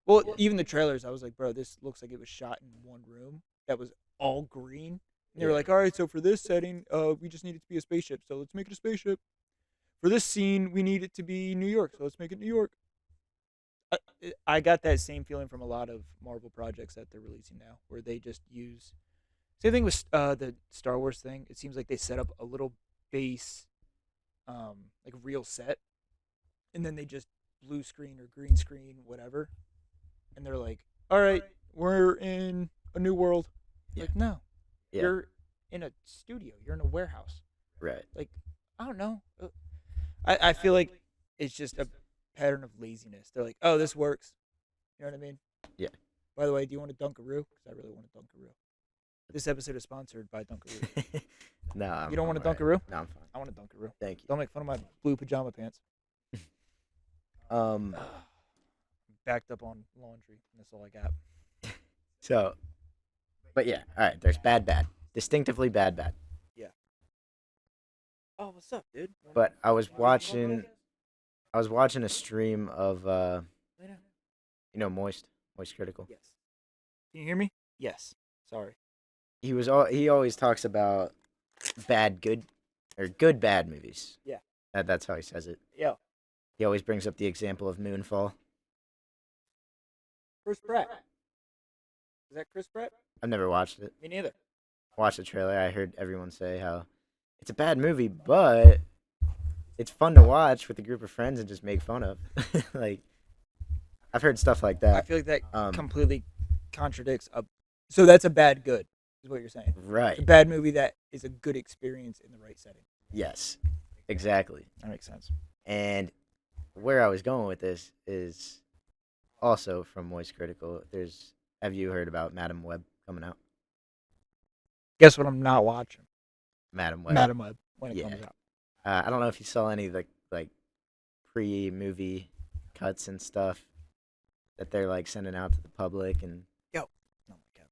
B: Well, even the trailers, I was like, bro, this looks like it was shot in one room that was all green. And they were
A: Yeah.
B: like, all right, so for this setting, we just need it to be a spaceship, so let's make it a spaceship. For this scene, we need it to be New York, so let's make it New York. I got that same feeling from a lot of Marvel projects that they're releasing now, where they just use. Same thing with the Star Wars thing. It seems like they set up a little base, like real set, and then they just blue screen or green screen, whatever. And they're like, all right, we're in a new world.
A: Yeah.
B: Like, no,
A: Yeah.
B: you're in a studio. You're in a warehouse.
A: Right.
B: Like, I don't know. I feel like it's just a pattern of laziness. They're like, oh, this works. You know what I mean?
A: Yeah.
B: By the way, do you want a Dunkaroo? Because I really want a Dunkaroo. This episode is sponsored by Dunkaroo.
A: No,
B: You don't want a
A: all right.
B: Dunkaroo?
A: No, I'm fine.
B: I want a Dunkaroo.
A: Thank you.
B: Don't make fun of my blue pajama pants.
A: Um.
B: Backed up on laundry, and that's all I got.
A: So, but yeah, all right. There's bad, distinctively bad.
B: Yeah. Oh, what's up, dude?
A: But I was watching a stream of Moist Critical.
B: Yes. Can you hear me? Yes. Sorry.
A: He always talks about good bad movies.
B: Yeah.
A: That's how he says it.
B: Yeah.
A: He always brings up the example of Moonfall.
B: Chris Pratt. Is that Chris Pratt?
A: I've never watched it.
B: Me neither.
A: Watched the trailer. I heard everyone say how it's a bad movie, but it's fun to watch with a group of friends and just make fun of. Like, I've heard stuff like that.
B: I feel like that completely contradicts a. So that's a bad good, is what you're saying.
A: Right.
B: It's a bad movie that is a good experience in the right setting.
A: Yes. Exactly.
B: That makes sense.
A: And where I was going with this is also from Moist Critical. Have you heard about Madam Web coming out?
B: Guess what I'm not watching?
A: Madam Web.
B: Madam Web when it
A: Yeah.
B: comes out.
A: I don't know if you saw any of the like pre-movie cuts and stuff that they're like sending out to the public and
B: Oh my god.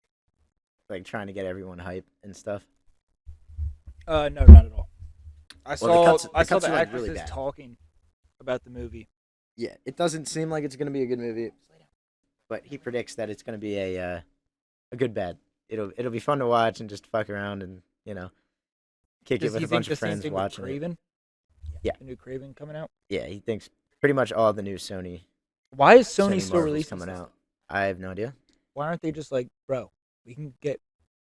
A: like trying to get everyone hype and stuff.
B: No, not at all. I
A: the
B: saw
A: cuts
B: the
A: are, like,
B: actresses
A: really bad.
B: talking about the movie.
A: Yeah, it doesn't seem like it's gonna be a good movie, but he predicts that it's gonna be a good bad. It'll be fun to watch and just fuck around and kick
B: Does
A: it with
B: he
A: a
B: think
A: bunch
B: the
A: of
B: same
A: friends
B: thing with
A: watching it.
B: Craven?
A: Yeah.
B: The new Craven coming out.
A: Yeah, he thinks pretty much all the new Sony
B: Why is Sony still
A: Marvels
B: releasing
A: coming
B: stuff?
A: out. I have no idea.
B: Why aren't they just like, bro, we can get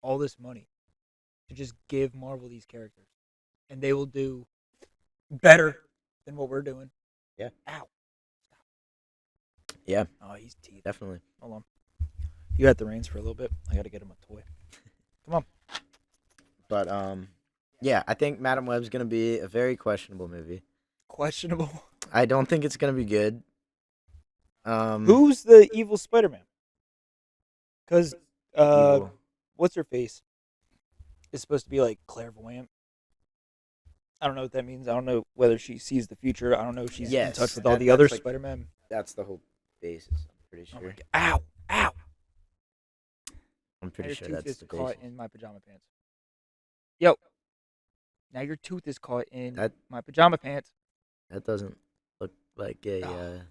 B: all this money to just give Marvel these characters, and they will do better than what we're doing.
A: Yeah.
B: Ow.
A: Yeah,
B: Oh, he's teeth.
A: definitely.
B: Hold on. You got the reins for a little bit. I gotta get him a toy. Come on.
A: But yeah, I think Madam Web's gonna be a very questionable movie.
B: Questionable.
A: I don't think it's gonna be good.
B: Who's the evil Spider-Man? Because
A: evil.
B: what's her face? Is supposed to be like clairvoyant. I don't know what that means. I don't know whether she sees the future. I don't know if she's in
A: Yes,
B: touch with all the
A: that's
B: other
A: like-
B: Spider-Man.
A: That's the whole basis. I'm pretty
B: Oh my
A: sure.
B: God. Ow! Ow!
A: I'm
B: Now
A: pretty
B: your
A: sure
B: tooth
A: that's
B: is
A: the
B: caught
A: basis.
B: in my pajama pants. Yo. Now your tooth is caught in
A: That-
B: my pajama pants.
A: That doesn't look like a
B: Oh,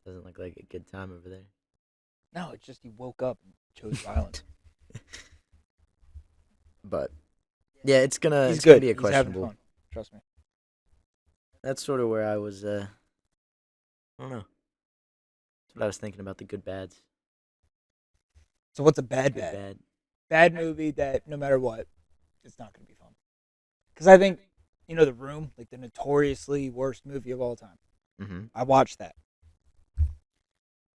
A: doesn't look like a good time over there.
B: No, it's just he woke up and chose violence.
A: But yeah, it's gonna
B: He's
A: it's gonna
B: good.
A: be a
B: He's having
A: questionable.
B: fun. Trust me.
A: That's sort of where I was. I don't know. That's what I was thinking about the good bads.
B: So what's a bad
A: Good
B: bad?
A: bad.
B: Bad movie that no matter what, it's not going to be fun. Because I think, The Room, like the notoriously worst movie of all time.
A: Mm-hmm.
B: I watched that.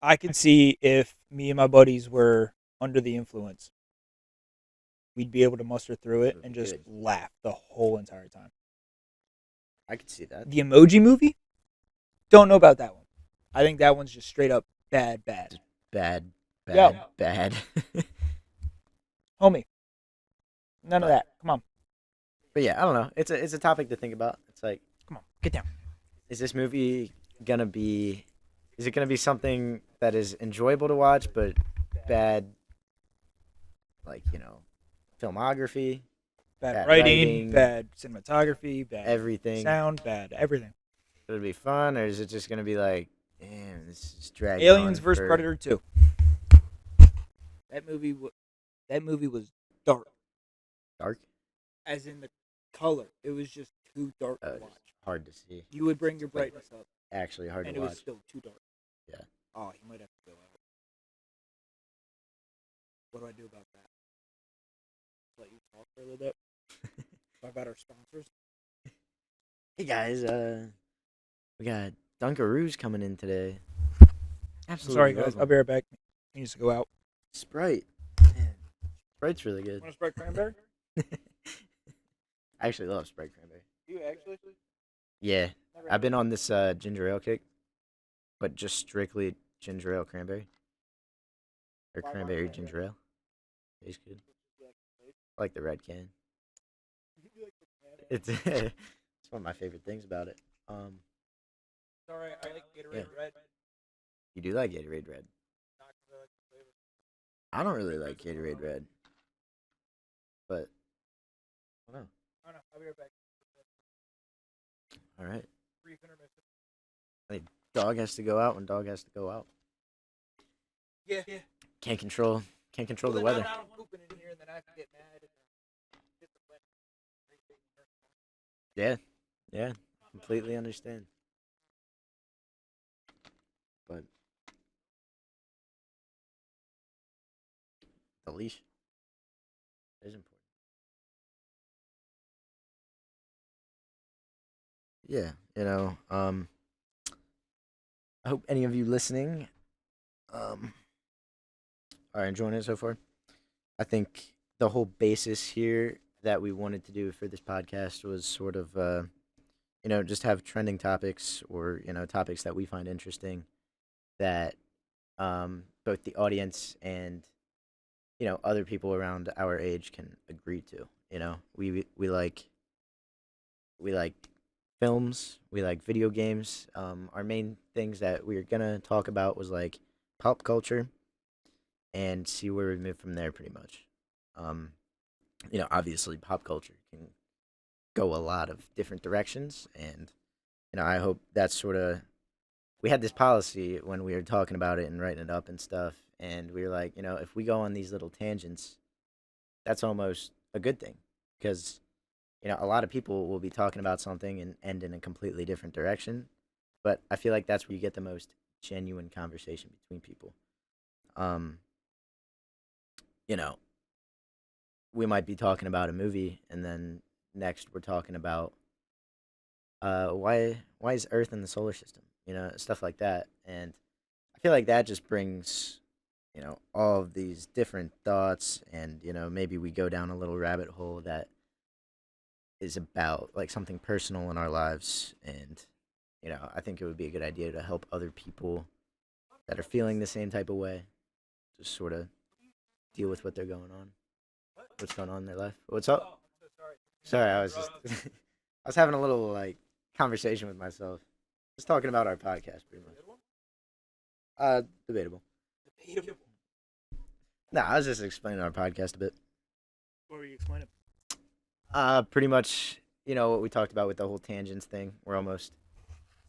B: I could see if me and my buddies were under the influence, we'd be able to muster through it and just
A: Good.
B: laugh the whole entire time.
A: I could see that.
B: The Emoji Movie? Don't know about that one. I think that one's just straight up bad.
A: Bad.
B: Yo.
A: Bad.
B: Homie. None of that. Come on.
A: But yeah, I don't know. It's a topic to think about. It's like,
B: Come on. Get down.
A: is this movie gonna be? Is it gonna be something that is enjoyable to watch, but bad? Like filmography,
B: Bad
A: Bad
B: writing,
A: writing,
B: bad cinematography, bad
A: everything.
B: sound, bad everything.
A: It'll be fun, or is it just gonna be like, damn, this is dragging
B: Aliens
A: on
B: vs
A: for
B: Predator 2. That movie was dark,
A: dark?
B: as in the color. It was just too dark to
A: It's
B: watch.
A: hard to see.
B: You would bring your brightness up,
A: Actually, hard
B: and
A: to
B: it was
A: watch.
B: still too dark.
A: Yeah.
B: Oh, you might have to go out. What do I do about that? Let you talk for a little bit. Talk about our sponsors.
A: Hey guys, we got Dunkaroos coming in today.
B: I'm
A: Absolutely
B: sorry,
A: love
B: guys.
A: 'em.
B: I'll be right back. He needs to go out.
A: Sprite. Man, Sprite's really good.
B: Want a Sprite cranberry?
A: I actually love Sprite cranberry.
B: You actually?
A: Yeah,
B: Never
A: I've
B: had
A: been on this ginger ale kick, but just strictly ginger ale cranberry or
B: Why
A: cranberry
B: cranberry?
A: ginger ale. Tastes good. I like the red can. It's it's one of my favorite things about it.
B: Alright, I like Gatorade
A: Yeah.
B: Red.
A: You do like Gatorade Red.
B: Not 'cause I like the flavor.
A: I don't really like Gatorade Red, but I don't know.
B: I don't know. I'll be right back.
A: All right.
B: Brief intermission.
A: I mean, dog has to go out when dog has to go out.
B: Yeah.
A: Can't control the
B: Well, then
A: weather.
B: now I'm pooping in here, and then I have to get mad and discipline.
A: Yeah, yeah, completely understand. But the leash is important. Yeah, I hope any of you listening um are enjoying it so far. I think the whole basis here that we wanted to do for this podcast was sort of just have trending topics or topics that we find interesting that both the audience and other people around our age can agree to. We like films, we like video games. Our main things that we were gonna talk about was like pop culture and see where we move from there, pretty much. Um, obviously, pop culture can go a lot of different directions, and I hope that's sort of we had this policy when we were talking about it and writing it up and stuff, and we were like, if we go on these little tangents, that's almost a good thing because a lot of people will be talking about something and end in a completely different direction, but I feel like that's where you get the most genuine conversation between people. Um, you know, we might be talking about a movie, and then next we're talking about why is Earth in the solar system, stuff like that, and I feel like that just brings all of these different thoughts, and maybe we go down a little rabbit hole that is about like something personal in our lives, and I think it would be a good idea to help other people that are feeling the same type of way, just sort of deal with what they're going on, what's going on in their life. What's up? Sorry, I was just I was having a little like conversation with myself, just talking about our podcast, pretty much. Debatable. No, I was just explaining our podcast a bit.
B: What were you explaining?
A: Pretty much, what we talked about with the whole tangents thing. We're almost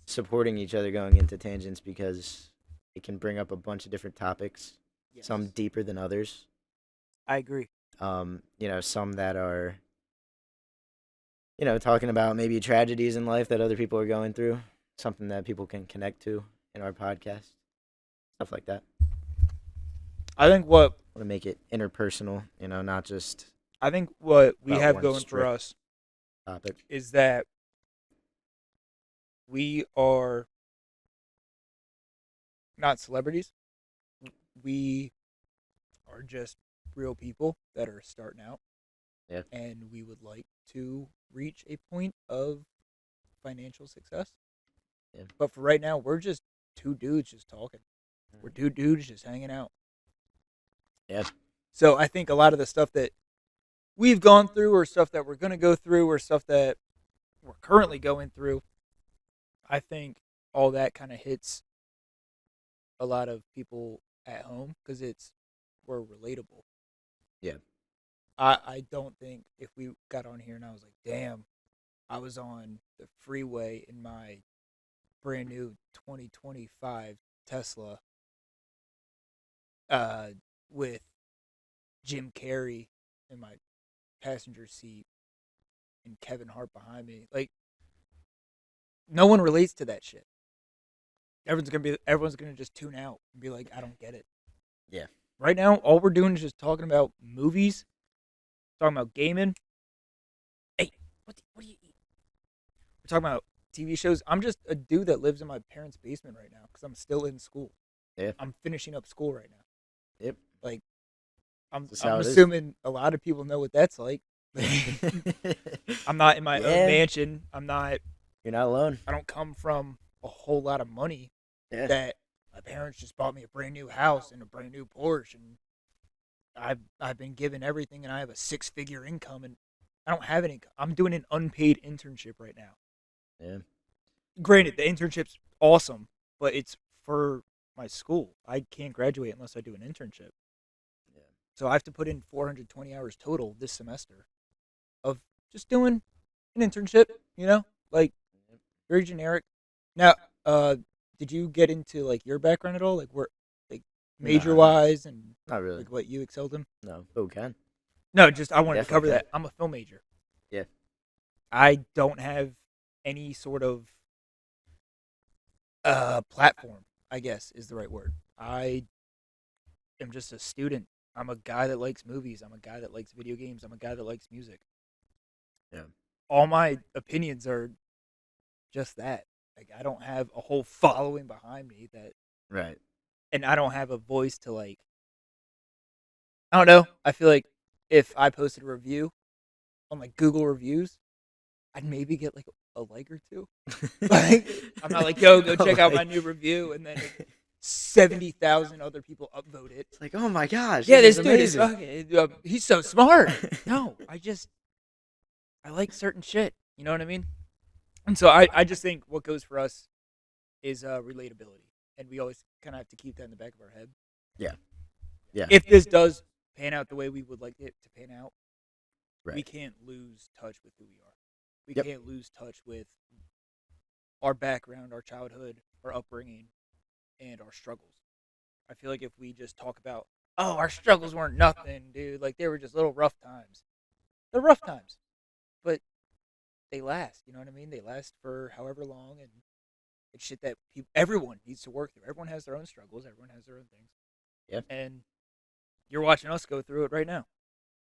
A: supporting each other going into tangents because it can bring up a bunch of different topics,
B: Yes.
A: some deeper than others.
B: I agree.
A: Some that are, talking about maybe tragedies in life that other people are going through, something that people can connect to in our podcast, stuff like that.
B: I think what
A: I want to make it interpersonal, not just
B: we
A: About
B: have
A: one
B: going for
A: strict
B: us
A: topic.
B: is that we are not celebrities. We are just real people that are starting out.
A: Yeah.
B: And we would like to reach a point of financial success.
A: Yeah.
B: But for right now, we're just two dudes just talking. We're two dudes just hanging out.
A: Yeah.
B: So I think a lot of the stuff that we've gone through or stuff that we're going to go through or stuff that we're currently going through, I think all that kind of hits a lot of people at home because we're relatable.
A: Yeah.
B: I don't think if we got on here and I was like, damn, I was on the freeway in my brand new 2025 Tesla with Jim Carrey in my passenger seat and Kevin Hart behind me. Like, no one relates to that shit. Everyone's gonna just tune out and be like, I don't get it.
A: Yeah.
B: Right now, all we're doing is just talking about movies, talking about gaming. Hey, what do you eat? We're talking about TV shows. I'm just a dude that lives in my parents' basement right now because I'm still in school.
A: Yeah.
B: I'm finishing up school right now.
A: Yep.
B: Like, I'm
A: This is
B: I'm
A: how it is.
B: assuming a lot of people know what that's like. I'm not in my own
A: Yeah,
B: mansion. I'm not.
A: you're not alone.
B: I don't come from a whole lot of money.
A: Yeah,
B: That my parents just bought me a brand new house and a brand new Porsche, and I've been given everything, and I have a 6-figure income, and I don't have any. I'm doing an unpaid internship right now.
A: yeah,
B: Granted, the internship's awesome, but it's for my school. I can't graduate unless I do an internship.
A: yeah.
B: So I have to put in 420 hours total this semester of just doing an internship, like very generic. Now, uh, did you get into like your background at all? Like where, like major
A: Nah, not
B: wise and
A: not really.
B: like what you excelled in?
A: No, but we can.
B: No, just I
A: We
B: wanted to
A: definitely
B: cover
A: can.
B: that. I'm a film major.
A: Yeah,
B: I don't have any sort of platform, I guess is the right word. I am just a student. I'm a guy that likes movies. I'm a guy that likes video games. I'm a guy that likes music.
A: yeah.
B: All my opinions are just that. Like I don't have a whole following behind me that,
A: Right.
B: and I don't have a voice to like. I don't know. I feel like if I posted a review on like Google reviews, I'd maybe get like a like or two. Like I'm not like, yo, go check out my
A: Like,
B: new review, and then 70,000 other people upvote it.
A: it's like, oh my gosh,
B: Yeah,
A: this is
B: this dude is
A: amazing.
B: fucking. He's so smart. No, I like certain shit. You know what I mean? And so I just think what goes for us is relatability, and we always kind of have to keep that in the back of our head.
A: Yeah, yeah.
B: If this does pan out the way we would like it to pan out, we
A: Right.
B: can't lose touch with who we are. We
A: Yep.
B: can't lose touch with our background, our childhood, our upbringing, and our struggles. I feel like if we just talk about, oh, our struggles weren't nothing, dude, like they were just little rough times. They're rough times, but they last. You know what I mean? They last for however long, and it's shit that everyone needs to work through. Everyone has their own struggles. Everyone has their own things,
A: Yeah.
B: and you're watching us go through it right now.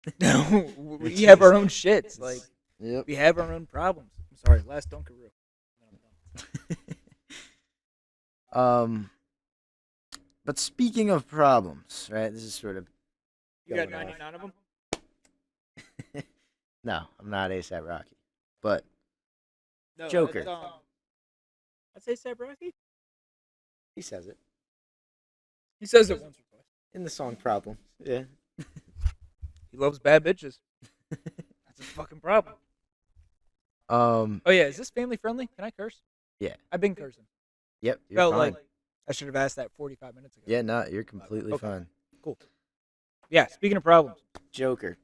B: We have our
A: Jeez.
B: own shits. Like
A: Yep.
B: we have our own problems. I'm sorry, last Dunkaroo.
A: um, but speaking of problems, right? This is sort of
B: You got
A: going off.
B: 99 of them.
A: No, I'm not ASAP Rocky, but
B: No,
A: Joker.
B: I'd say Sabraki.
A: he says it
B: He says it once or twice.
A: in the song "Problem." Yeah.
B: He loves bad bitches. That's his fucking problem.
A: Um.
B: Oh yeah, is this family friendly? Can I curse?
A: Yeah.
B: I've been cursing.
A: Yep. You're
B: Felt
A: fine.
B: like I should have asked that 45 minutes ago.
A: Yeah. No, you're completely
B: Okay.
A: fine.
B: Cool. Yeah. Speaking of problems,
A: Joker.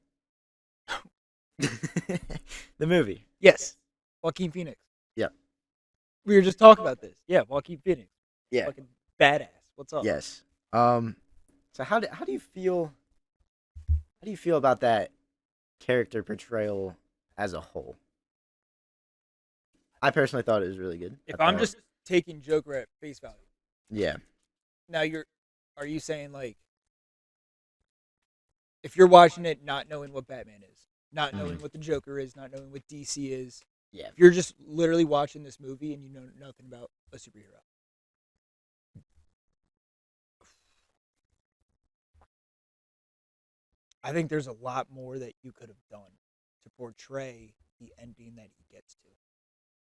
A: The movie.
B: yes, Joaquin Phoenix.
A: Yep.
B: We were just talking about this. Yeah, Joaquin Phoenix.
A: Yeah.
B: Fucking badass. What's up?
A: Yes. So how do you feel? How do you feel about that character portrayal as a whole? I personally thought it was really good.
B: If
A: I
B: I'm
A: thought-
B: just taking Joker at face value,
A: yeah,
B: now are you saying like, if you're watching it not knowing what Batman is, not knowing what the Joker is, not knowing what DC is,
A: yeah,
B: if you're just literally watching this movie and you know nothing about a superhero, I think there's a lot more that you could have done to portray the ending that he gets to.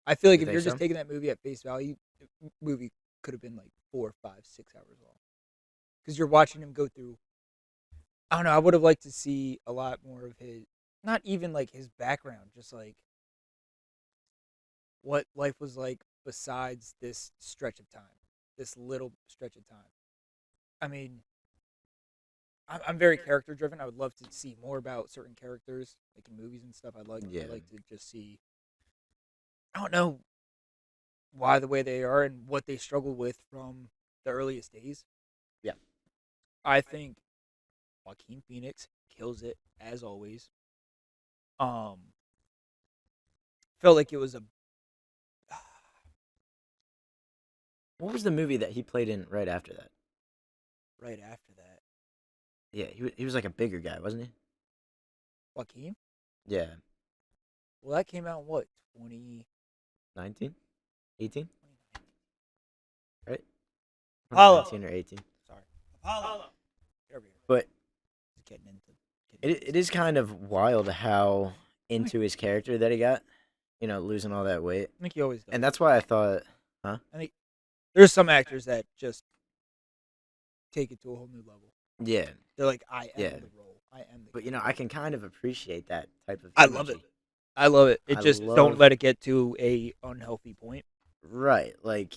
B: I feel like
A: You
B: if
A: think
B: you're
A: so?
B: just taking that movie at face value, the movie could have been like 4, 5, 6 hours long. Because you're watching him go through. I don't know. I would have liked to see a lot more of his, not even like his background, just like what life was like besides this stretch of time, this little stretch of time. I mean, I'm very character driven. I would love to see more about certain characters, like in movies and stuff.
A: Yeah.
B: I'd like to just see. I don't know why the way they are and what they struggle with from the earliest days.
A: Yeah.
B: I think Joaquin Phoenix kills it as always. Felt like it was a
A: What was the movie that he played in right after that?
B: right after that.
A: Yeah, he was like a bigger guy, wasn't he?
B: Joaquin?
A: Yeah,
B: Well, that came out in what, 20?
A: 19, 18, right?
B: Apollo.
A: 19 or 18.
B: Sorry. Apollo. Get over here.
A: But
B: getting into.
A: It is kind of wild how into his character that he got. Losing all that weight,
B: I think he always does.
A: and that's why I thought, huh?
B: I think there's some actors that just take it to a whole new level.
A: Yeah,
B: They're like, I am
A: yeah.
B: the role. I am the.
A: But
B: character.
A: I can kind of appreciate that type of
B: I
A: energy.
B: love it. I love it. It
A: I
B: just
A: love
B: don't let it get to a unhealthy point.
A: right, like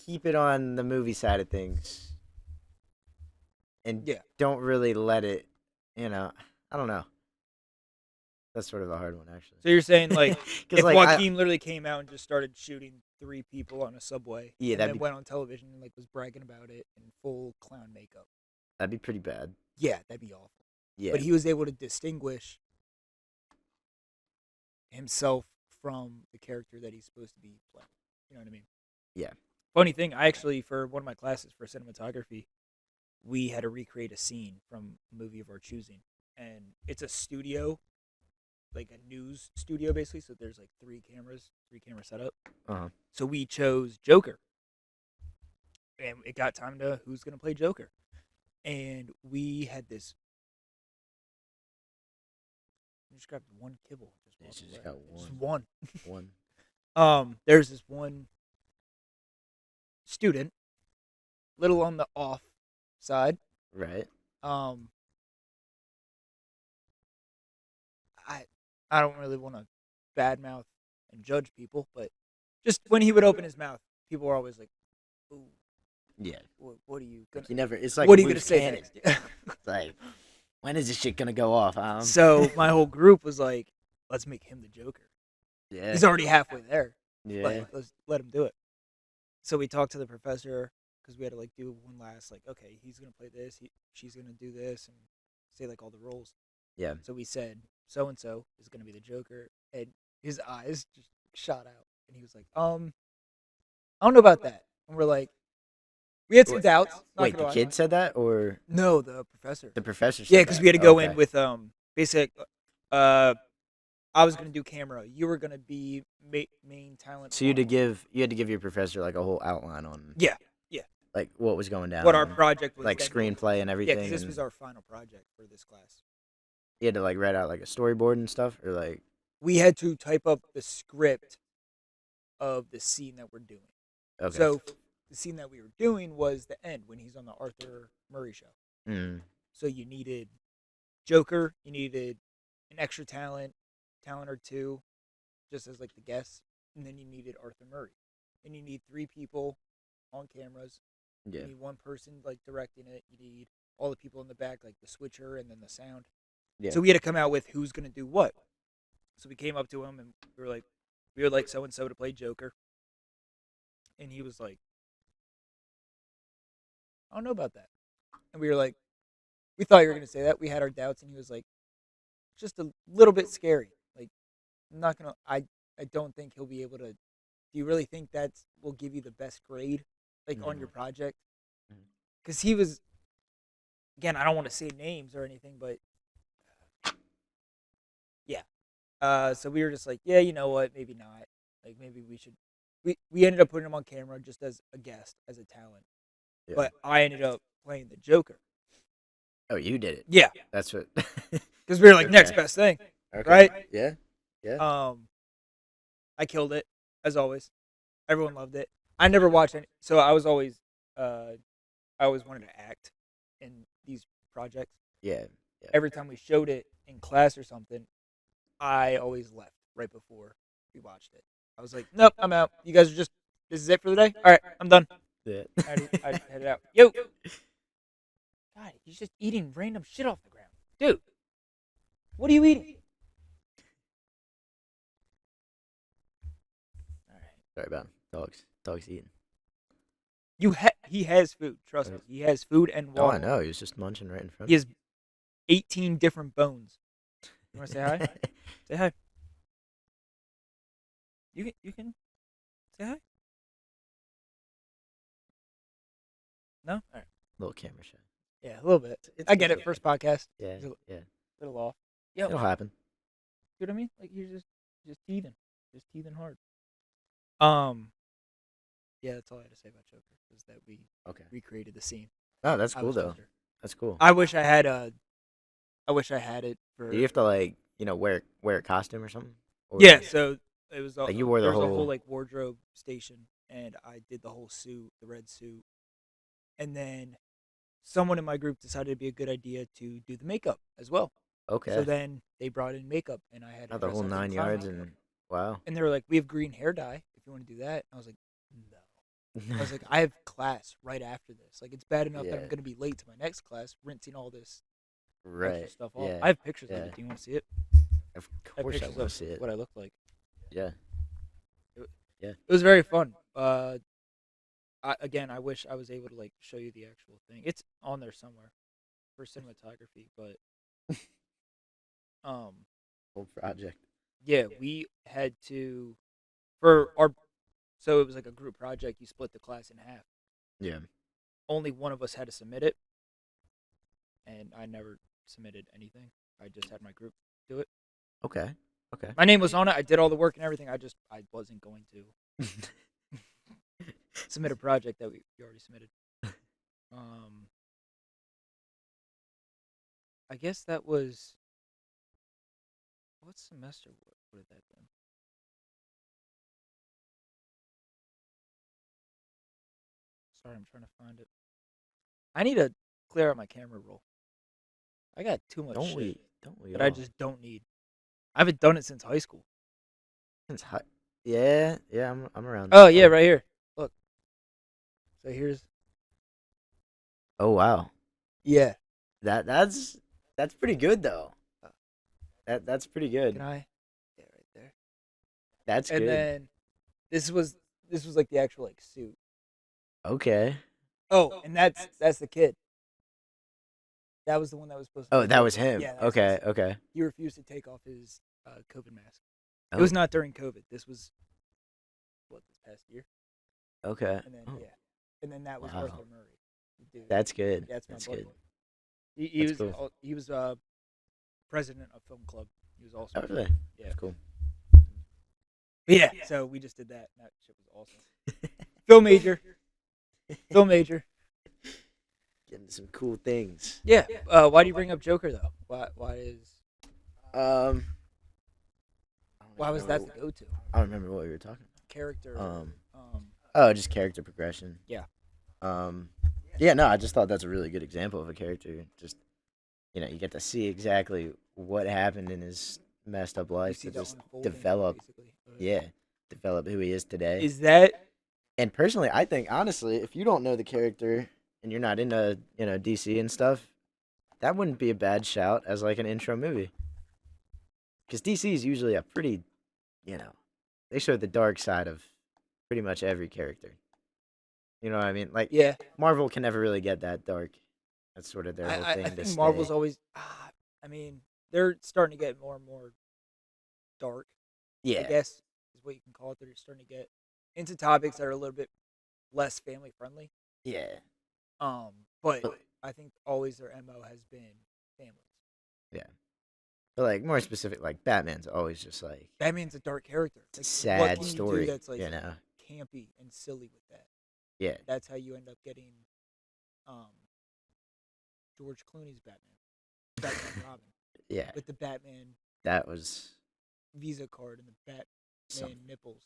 A: keep it on the movie side of things, and
B: Yeah.
A: don't really let it. I don't know. That's sort of a hard one, actually.
B: So you're saying like
A: Because
B: if Joaquin literally came out and just started shooting 3 people on a subway,
A: Yeah,
B: and
A: that'd
B: then
A: be-
B: went on television and like was bragging about it in full clown makeup,
A: that'd be pretty bad.
B: yeah, that'd be awful.
A: Yeah,
B: But he was able to distinguish himself from the character that he's supposed to be playing. You know what I mean?
A: yeah.
B: Funny thing, I actually, for one of my classes for cinematography, we had to recreate a scene from a movie of our choosing. And it's a studio, like a news studio, basically. So there's like 3 camera setup.
A: Uh-huh.
B: So we chose Joker. And it got time to who's going to play Joker. And we had this. I just grabbed one kibble.
A: Just got one.
B: Just one.
A: One.
B: There's this one student, little on the off side.
A: Right.
B: I don't really want to badmouth and judge people, but just when he would open his mouth, people were always like, "Ooh,
A: Yeah.
B: what are you gonna?
A: You never. It's like
B: What are you gonna
A: loose
B: say
A: cannon.
B: next?"
A: It's like, when is this shit gonna go off?
B: So my whole group was like, "Let's make him the Joker.
A: Yeah.
B: He's already halfway there.
A: Yeah.
B: Let's let him do it." So we talked to the professor because we had to like do one last like, okay, he's gonna play this, she's gonna do this, and say like all the roles.
A: Yeah.
B: So we said so and so is gonna be the Joker, and his eyes just shot out, and he was like, I don't know about that. And we're like, we had some
A: Wait,
B: doubts. not
A: Wait,
B: gonna
A: the
B: lie.
A: kid said that, or
B: No, the professor.
A: the professor? Said
B: Yeah, because we had to go in
A: Okay.
B: with basic. I was gonna do camera. You were gonna be main talent.
A: So you had to give your professor like a whole outline on
B: Yeah,
A: like what was going down,
B: what our project was.
A: like
B: then.
A: screenplay and
B: Yeah,
A: everything.
B: because this
A: and
B: was our final project for this class.
A: you had to like write out like a storyboard and stuff, or like
B: We had to type up the script of the scene that we're doing.
A: okay.
B: So the scene that we were doing was the end when he's on the Arthur Murray show. So you needed Joker, you needed an extra talent or two, just as like the guests, and then you needed Arthur Murray, and you need 3 people on cameras.
A: Yeah.
B: You need 1 person like directing it. You need all the people in the back, like the switcher and then the sound.
A: Yeah.
B: So we had to come out with who's gonna do what. So we came up to him and we would like so and so to play Joker, and he was like, I don't know about that. And we were like, we thought you were gonna say that. We had our doubts, and he was like, just a little bit scary. Like, I'm not gonna. I don't think he'll be able to. Do you really think that will give you the best grade, like on your project? Because he was. Again, I don't want to say names or anything, but yeah. So we were just like, yeah, you know what? Maybe not. Like, maybe we should. We ended up putting him on camera just as a guest, as a talent.
A: Yeah.
B: But I ended up playing the Joker.
A: Oh, you did it.
B: Yeah,
A: That's what.
B: because we were like next best thing,
A: Okay.
B: right?
A: Yeah. Yeah.
B: I killed it as always. Everyone loved it. I never watched any, so I always wanted to act in these projects.
A: Yeah.
B: Every time we showed it in class or something, I always left right before we watched it. I was like, nope, I'm out. You guys are just, this is it for the day? All right, I'm done.
A: Yeah.
B: I headed out. Yo! God, he's just eating random shit off the ground. Dude, what are you eating? All right.
A: Sorry about dogs. Dogs eating.
B: He has food. Trust me. He has food and
A: Oh,
B: water.
A: I know. He was just munching right in front.
B: He has 18 different bones. You want to say hi? Say hi. You can say hi. No? All right.
A: Little camera shot.
B: Yeah, a little bit. I get it. First podcast.
A: Yeah.
B: He's a
A: Yeah.
B: little off. Yo,
A: It'll happen.
B: you know what I mean? Like you're just teething hard. Yeah, that's all I had to say about Joker. Is that we
A: Okay.
B: recreated the scene.
A: Oh, that's
B: I
A: cool
B: was
A: though.
B: Joker.
A: That's cool.
B: I wish I had I wish I had it
A: Do you
B: for.
A: have to like wear a costume or something? Or
B: Yeah, so it was
A: like you wore the
B: there was a whole
A: whole?
B: like wardrobe station, and I did the whole suit, the red suit, and then someone in my group decided it'd be a good idea to do the makeup as well. So
A: Okay,
B: then they brought in makeup, and I had to
A: not the
B: dress
A: whole
B: up in
A: nine
B: clown
A: yards,
B: makeup.
A: and wow.
B: And they were like, "We have green hair dye if you want to do that." I was like, "No." I was like, "I have class right after this. Like, it's bad enough that I'm
A: Yeah,
B: going to be late to my next class, rinsing all this extra
A: right.
B: stuff off."
A: Yeah,
B: I have pictures of
A: yeah.
B: it. Do you want to see it?
A: Of
B: I have
A: course, I
B: pictures
A: want
B: of
A: to see it.
B: what I looked like.
A: Yeah,
B: It,
A: yeah.
B: it was very fun. Again, I wish I was able to like show you the actual thing. It's on there somewhere for cinematography, but um,
A: Whole project.
B: yeah, we had to for our so it was like a group project. You split the class in half.
A: Yeah.
B: Only one of us had to submit it, and I never submitted anything. I just had my group do it.
A: Okay. Okay.
B: My name was on it. I did all the work and everything. I wasn't going to submit a project that we already submitted. Um, I guess that was what semester would have that been? Sorry, I'm trying to find it. I need to clear out my camera roll. I got too much
A: don't
B: shit
A: we? Don't we
B: that I
A: all?
B: just don't need. I haven't done it since high school.
A: It's hot. Yeah. Yeah. I'm around
B: Oh
A: that
B: yeah,
A: time.
B: right here. Look. So here's
A: Oh wow.
B: yeah.
A: That's pretty good though.
B: Uh,
A: That's pretty
B: Can
A: good.
B: I? Yeah, right there.
A: That's
B: And
A: good.
B: then this was this was like the actual like suit.
A: Okay.
B: Oh, and that's the kid. That was the one that was supposed to be
A: Oh,
B: the
A: that was
B: character.
A: him.
B: Yeah, that was his.
A: Okay. Okay.
B: He refused to take off his COVID mask. It was
A: Oh.
B: not during COVID. This was what this past year.
A: Okay.
B: And then
A: Oh.
B: yeah, and then that was
A: Wow.
B: Arthur Murray, the dude.
A: That's good.
B: Yeah, that's my
A: That's
B: buddy.
A: good.
B: He
A: That's
B: was
A: cool.
B: he was president of film club. He was
A: Oh,
B: awesome.
A: really?
B: Yeah.
A: That's cool.
B: But yeah. So we just did that. And that shit was awesome. Film major. Film major.
A: Getting some cool things.
B: Yeah. Why do you bring up Joker though? Why is
A: Um, I don't
B: why
A: even
B: was that
A: remember.
B: the go to
A: I don't remember what we were talking
B: character?
A: about.
B: Um.
A: Oh, just character progression.
B: Yeah.
A: Um, yeah. No, I just thought that's a really good example of a character. Just you get to see exactly what happened in his messed up
B: You
A: life
B: see
A: to
B: the
A: just
B: unfolding
A: develop.
B: basically.
A: Yeah, develop who he is today.
B: Is that
A: And personally, I think honestly, if you don't know the character and you're not into DC and stuff, that wouldn't be a bad shout as like an intro movie. Because DC is usually a pretty, you know, they show the dark side of pretty much every character. You know what I mean? Like
B: yeah?
A: Marvel can never really get that dark. That's sort of their whole
B: I
A: thing to
B: think
A: stay.
B: Marvel's always. I mean, they're starting to get more and more dark. I
A: Yeah,
B: guess is what you can call it. They're starting to get into topics that are a little bit less family friendly.
A: yeah,
B: But
A: but
B: I think always their mo has been families.
A: yeah. But like more specific, like Batman's always just like
B: Batman's a dark character.
A: it's a
B: Like, what
A: sad
B: can you do
A: story,
B: that's like
A: you know?
B: campy and silly with that?
A: Yeah,
B: That's how you end up getting um, George Clooney's Batman and Robin,
A: yeah.
B: with the Batman
A: That was
B: Visa card and the
A: some.
B: Batman nipples.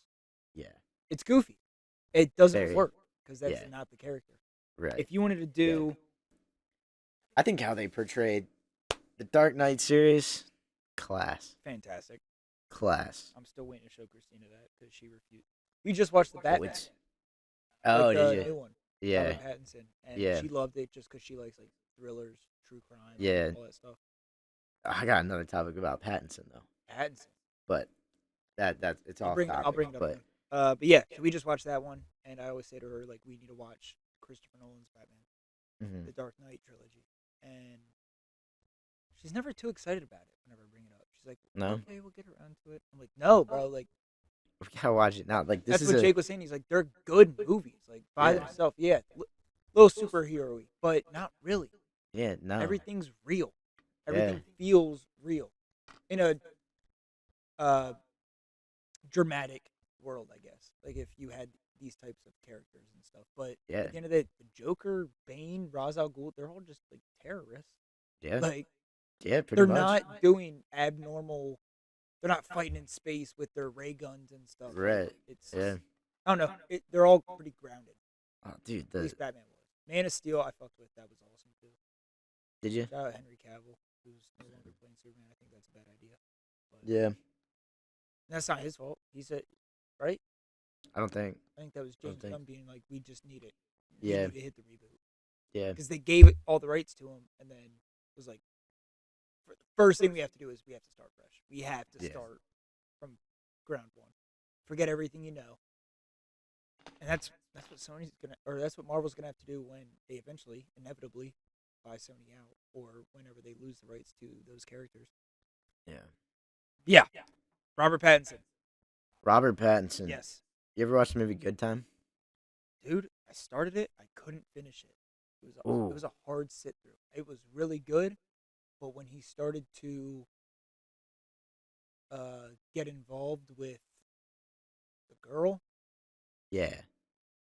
A: Yeah,
B: It's goofy. It doesn't
A: very.
B: work because that's
A: Yeah,
B: not the character.
A: right.
B: If you wanted to
A: Yeah.
B: do,
A: I think how they portrayed the Dark Knight series, class,
B: fantastic.
A: class.
B: I'm still waiting to show Christina that because she refused. We just watched the
A: Oh,
B: Batman,
A: it's.
B: like
A: Oh, did
B: the
A: you?
B: new one,
A: Yeah,
B: Robert Pattinson, and
A: yeah,
B: she loved it just because she likes like thrillers, true crime,
A: yeah.
B: all that stuff.
A: I got another topic about Pattinson though,
B: Pattinson.
A: but that it's
B: I'll
A: off
B: I'll
A: topic.
B: bring it up
A: But
B: again. But yeah, so we just watched that one, and I always say to her like, we need to watch Christopher Nolan's Batman,
A: mhm.
B: the Dark Knight trilogy, and she's never too excited about it whenever I bring it up. She's like,
A: No,
B: okay, we'll get around to it. I'm like, no, bro, like
A: we gotta watch it now. Like this
B: that's
A: is
B: what
A: a
B: Jake was saying. He's like, they're good movies, like by
A: yeah,
B: themselves. Yeah, little superhero-y, but not really.
A: yeah, no,
B: Everything's real.
A: yeah,
B: Everything feels real in a uh, dramatic world, I guess. Like if you had these types of characters and stuff. But
A: yeah,
B: at the end of the Joker, Bane, Ra's al Ghul, they're all just like terrorists.
A: yeah,
B: Like
A: Yeah, pretty
B: They're
A: much.
B: not doing abnormal. They're not fighting in space with their ray guns and stuff. Like
A: Right.
B: it's,
A: Yeah.
B: I don't know. They're all pretty grounded.
A: Oh, dude,
B: At least Batman was. Man of Steel, I fucked with. That was awesome too.
A: did you?
B: Shout out Henry Cavill, who's no longer playing Superman. I think that's a bad idea. But
A: Yeah.
B: that's not his fault. He said, right?
A: I don't think.
B: I think that was
A: I don't
B: James
A: think.
B: Gunn being like, we just need it. We
A: Yeah.
B: need to hit the reboot.
A: Yeah.
B: Because they gave it all the rights to him and then it was like, the first thing we have to do is we have to start fresh. We have to
A: Yeah.
B: start from ground one. Forget everything you know. And that's what Sony's gonna, or that's what Marvel's gonna have to do when they eventually, inevitably, buy Sony out, or whenever they lose the rights to those characters.
A: Yeah.
B: Yeah, Robert Pattinson.
A: Robert Pattinson.
B: Yes,
A: You ever watch the movie Good Time?
B: dude. I started it. I couldn't finish it.
A: Ooh.
B: It was a hard sit through. It was really good, but when he started to get involved with the girl,
A: Yeah.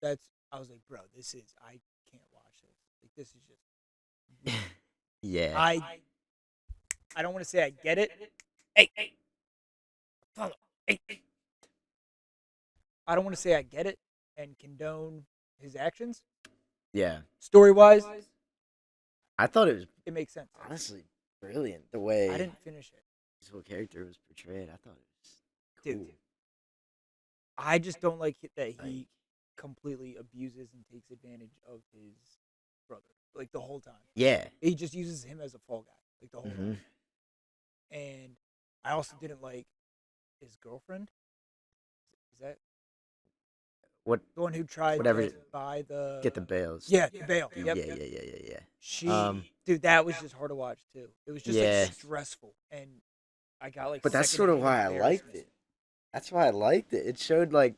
B: that's I was like, bro, I can't watch this. Like this is just
A: Yeah.
B: I don't want to say I get it. Hey, follow. Hey. I don't want to say I get it and condone his actions.
A: Yeah.
B: Story wise,
A: I thought it was
B: it makes sense.
A: honestly brilliant the way
B: I didn't finish it.
A: his whole character was portrayed. I thought it was cool.
B: Dude. I just don't like it that he
A: Like-
B: completely abuses and takes advantage of his brother. Like the whole time.
A: Yeah.
B: He just uses him as a fall guy. Like the whole
A: Mm-hmm.
B: time. And I also didn't like his girlfriend. Is that
A: What?
B: the one who tried
A: Whatever.
B: to buy the
A: Get the bales.
B: Yeah, the bail.
A: Yeah.
B: Yep.
A: Yeah.
B: She dude, that was just hard to watch too. It was just
A: Yeah.
B: like stressful and I got like
A: But that's sort of why I
B: secondhand
A: liked
B: embarrassment.
A: it. That's why I liked it. It showed like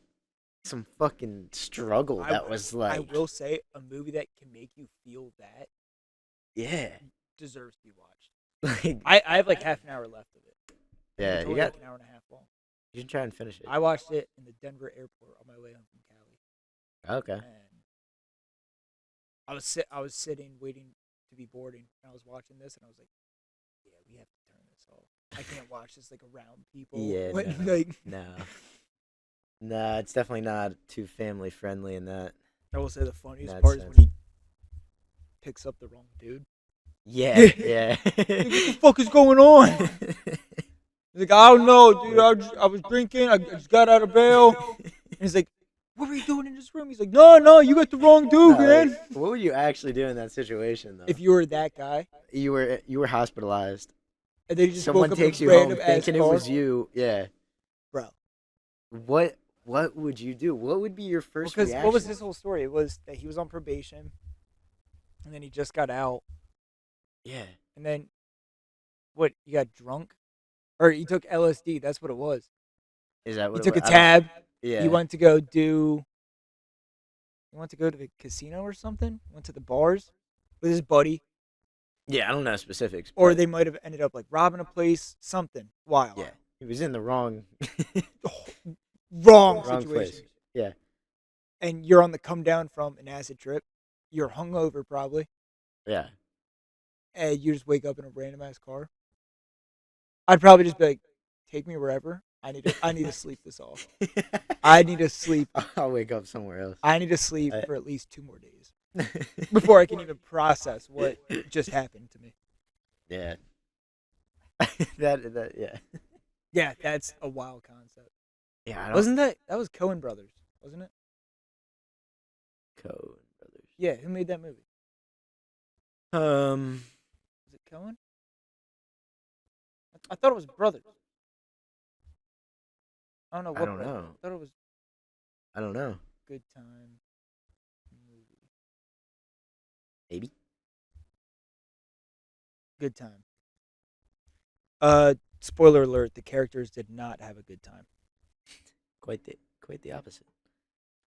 A: some fucking struggle
B: I-
A: that was like,
B: I will say a movie that can make you feel that
A: yeah,
B: deserves to be watched.
A: like,
B: I have like half an hour left of it.
A: yeah.
B: It's
A: You
B: only
A: got.
B: like an hour and a half long.
A: You should try and finish it.
B: I watched it in the Denver airport on my way home from Cali.
A: Okay.
B: And I was sitting waiting to be boarding and I was watching this and I was like, yeah, we have to turn this off. I can't watch this like around people.
A: Yeah,
B: When,
A: no.
B: like
A: No. Nah, it's definitely not too family friendly in that.
B: I will say the funniest
A: That
B: part is
A: sense.
B: when he picks up the wrong dude.
A: Yeah, yeah.
B: Like, what the fuck is going on? He's like, I don't know, dude. I was drinking. I just got out of bail. And he's like, what were you doing in this room? He's like, no, you got the wrong dude,
A: No,
B: man.
A: like, what would you actually do in that situation though?
B: If you were that guy,
A: you were hospitalized,
B: and then you just
A: someone
B: woke up
A: takes
B: in a
A: you home
B: random
A: thinking it
B: car,
A: was you. Yeah.
B: bro.
A: What would you do? What would be your first
B: Because
A: reaction?
B: what was his whole story? It was that he was on probation, and then he just got out,
A: Yeah.
B: and then what? He got drunk, or he took LSD. That's what it was.
A: Is that what
B: He
A: it
B: took a
A: was? I don't-
B: tab.
A: Yeah.
B: He went to go do. He went to go to the casino or something. Went to the bars with his buddy,
A: Yeah, I don't know specifics.
B: or
A: but
B: they might have ended up like robbing a place. Something wild.
A: yeah, he was in the wrong
B: Wrong
A: wrong
B: situation.
A: place. Yeah.
B: And you're on the come down from an acid trip. You're hungover probably,
A: Yeah.
B: and you just wake up in a random ass car. I'd probably just be like, "Take me wherever. I need to sleep this off. I need to sleep.
A: I'll wake up somewhere else.
B: I need to sleep
A: I-
B: for at least 2 more days before I can even process what just happened to me."
A: Yeah. that yeah.
B: Yeah, that's a wild concept.
A: Yeah, I don't
B: Wasn't that was Coen Brothers, wasn't it?
A: Code Brothers.
B: Yeah, who made that movie?
A: Um
B: Was it Coen? I thought it was Brothers. I don't know what.
A: I don't
B: Brothers.
A: know.
B: I thought it was
A: I don't know.
B: Good Time movie.
A: Maybe.
B: Good Time. Spoiler alert: the characters did not have a good time.
A: Quite the opposite.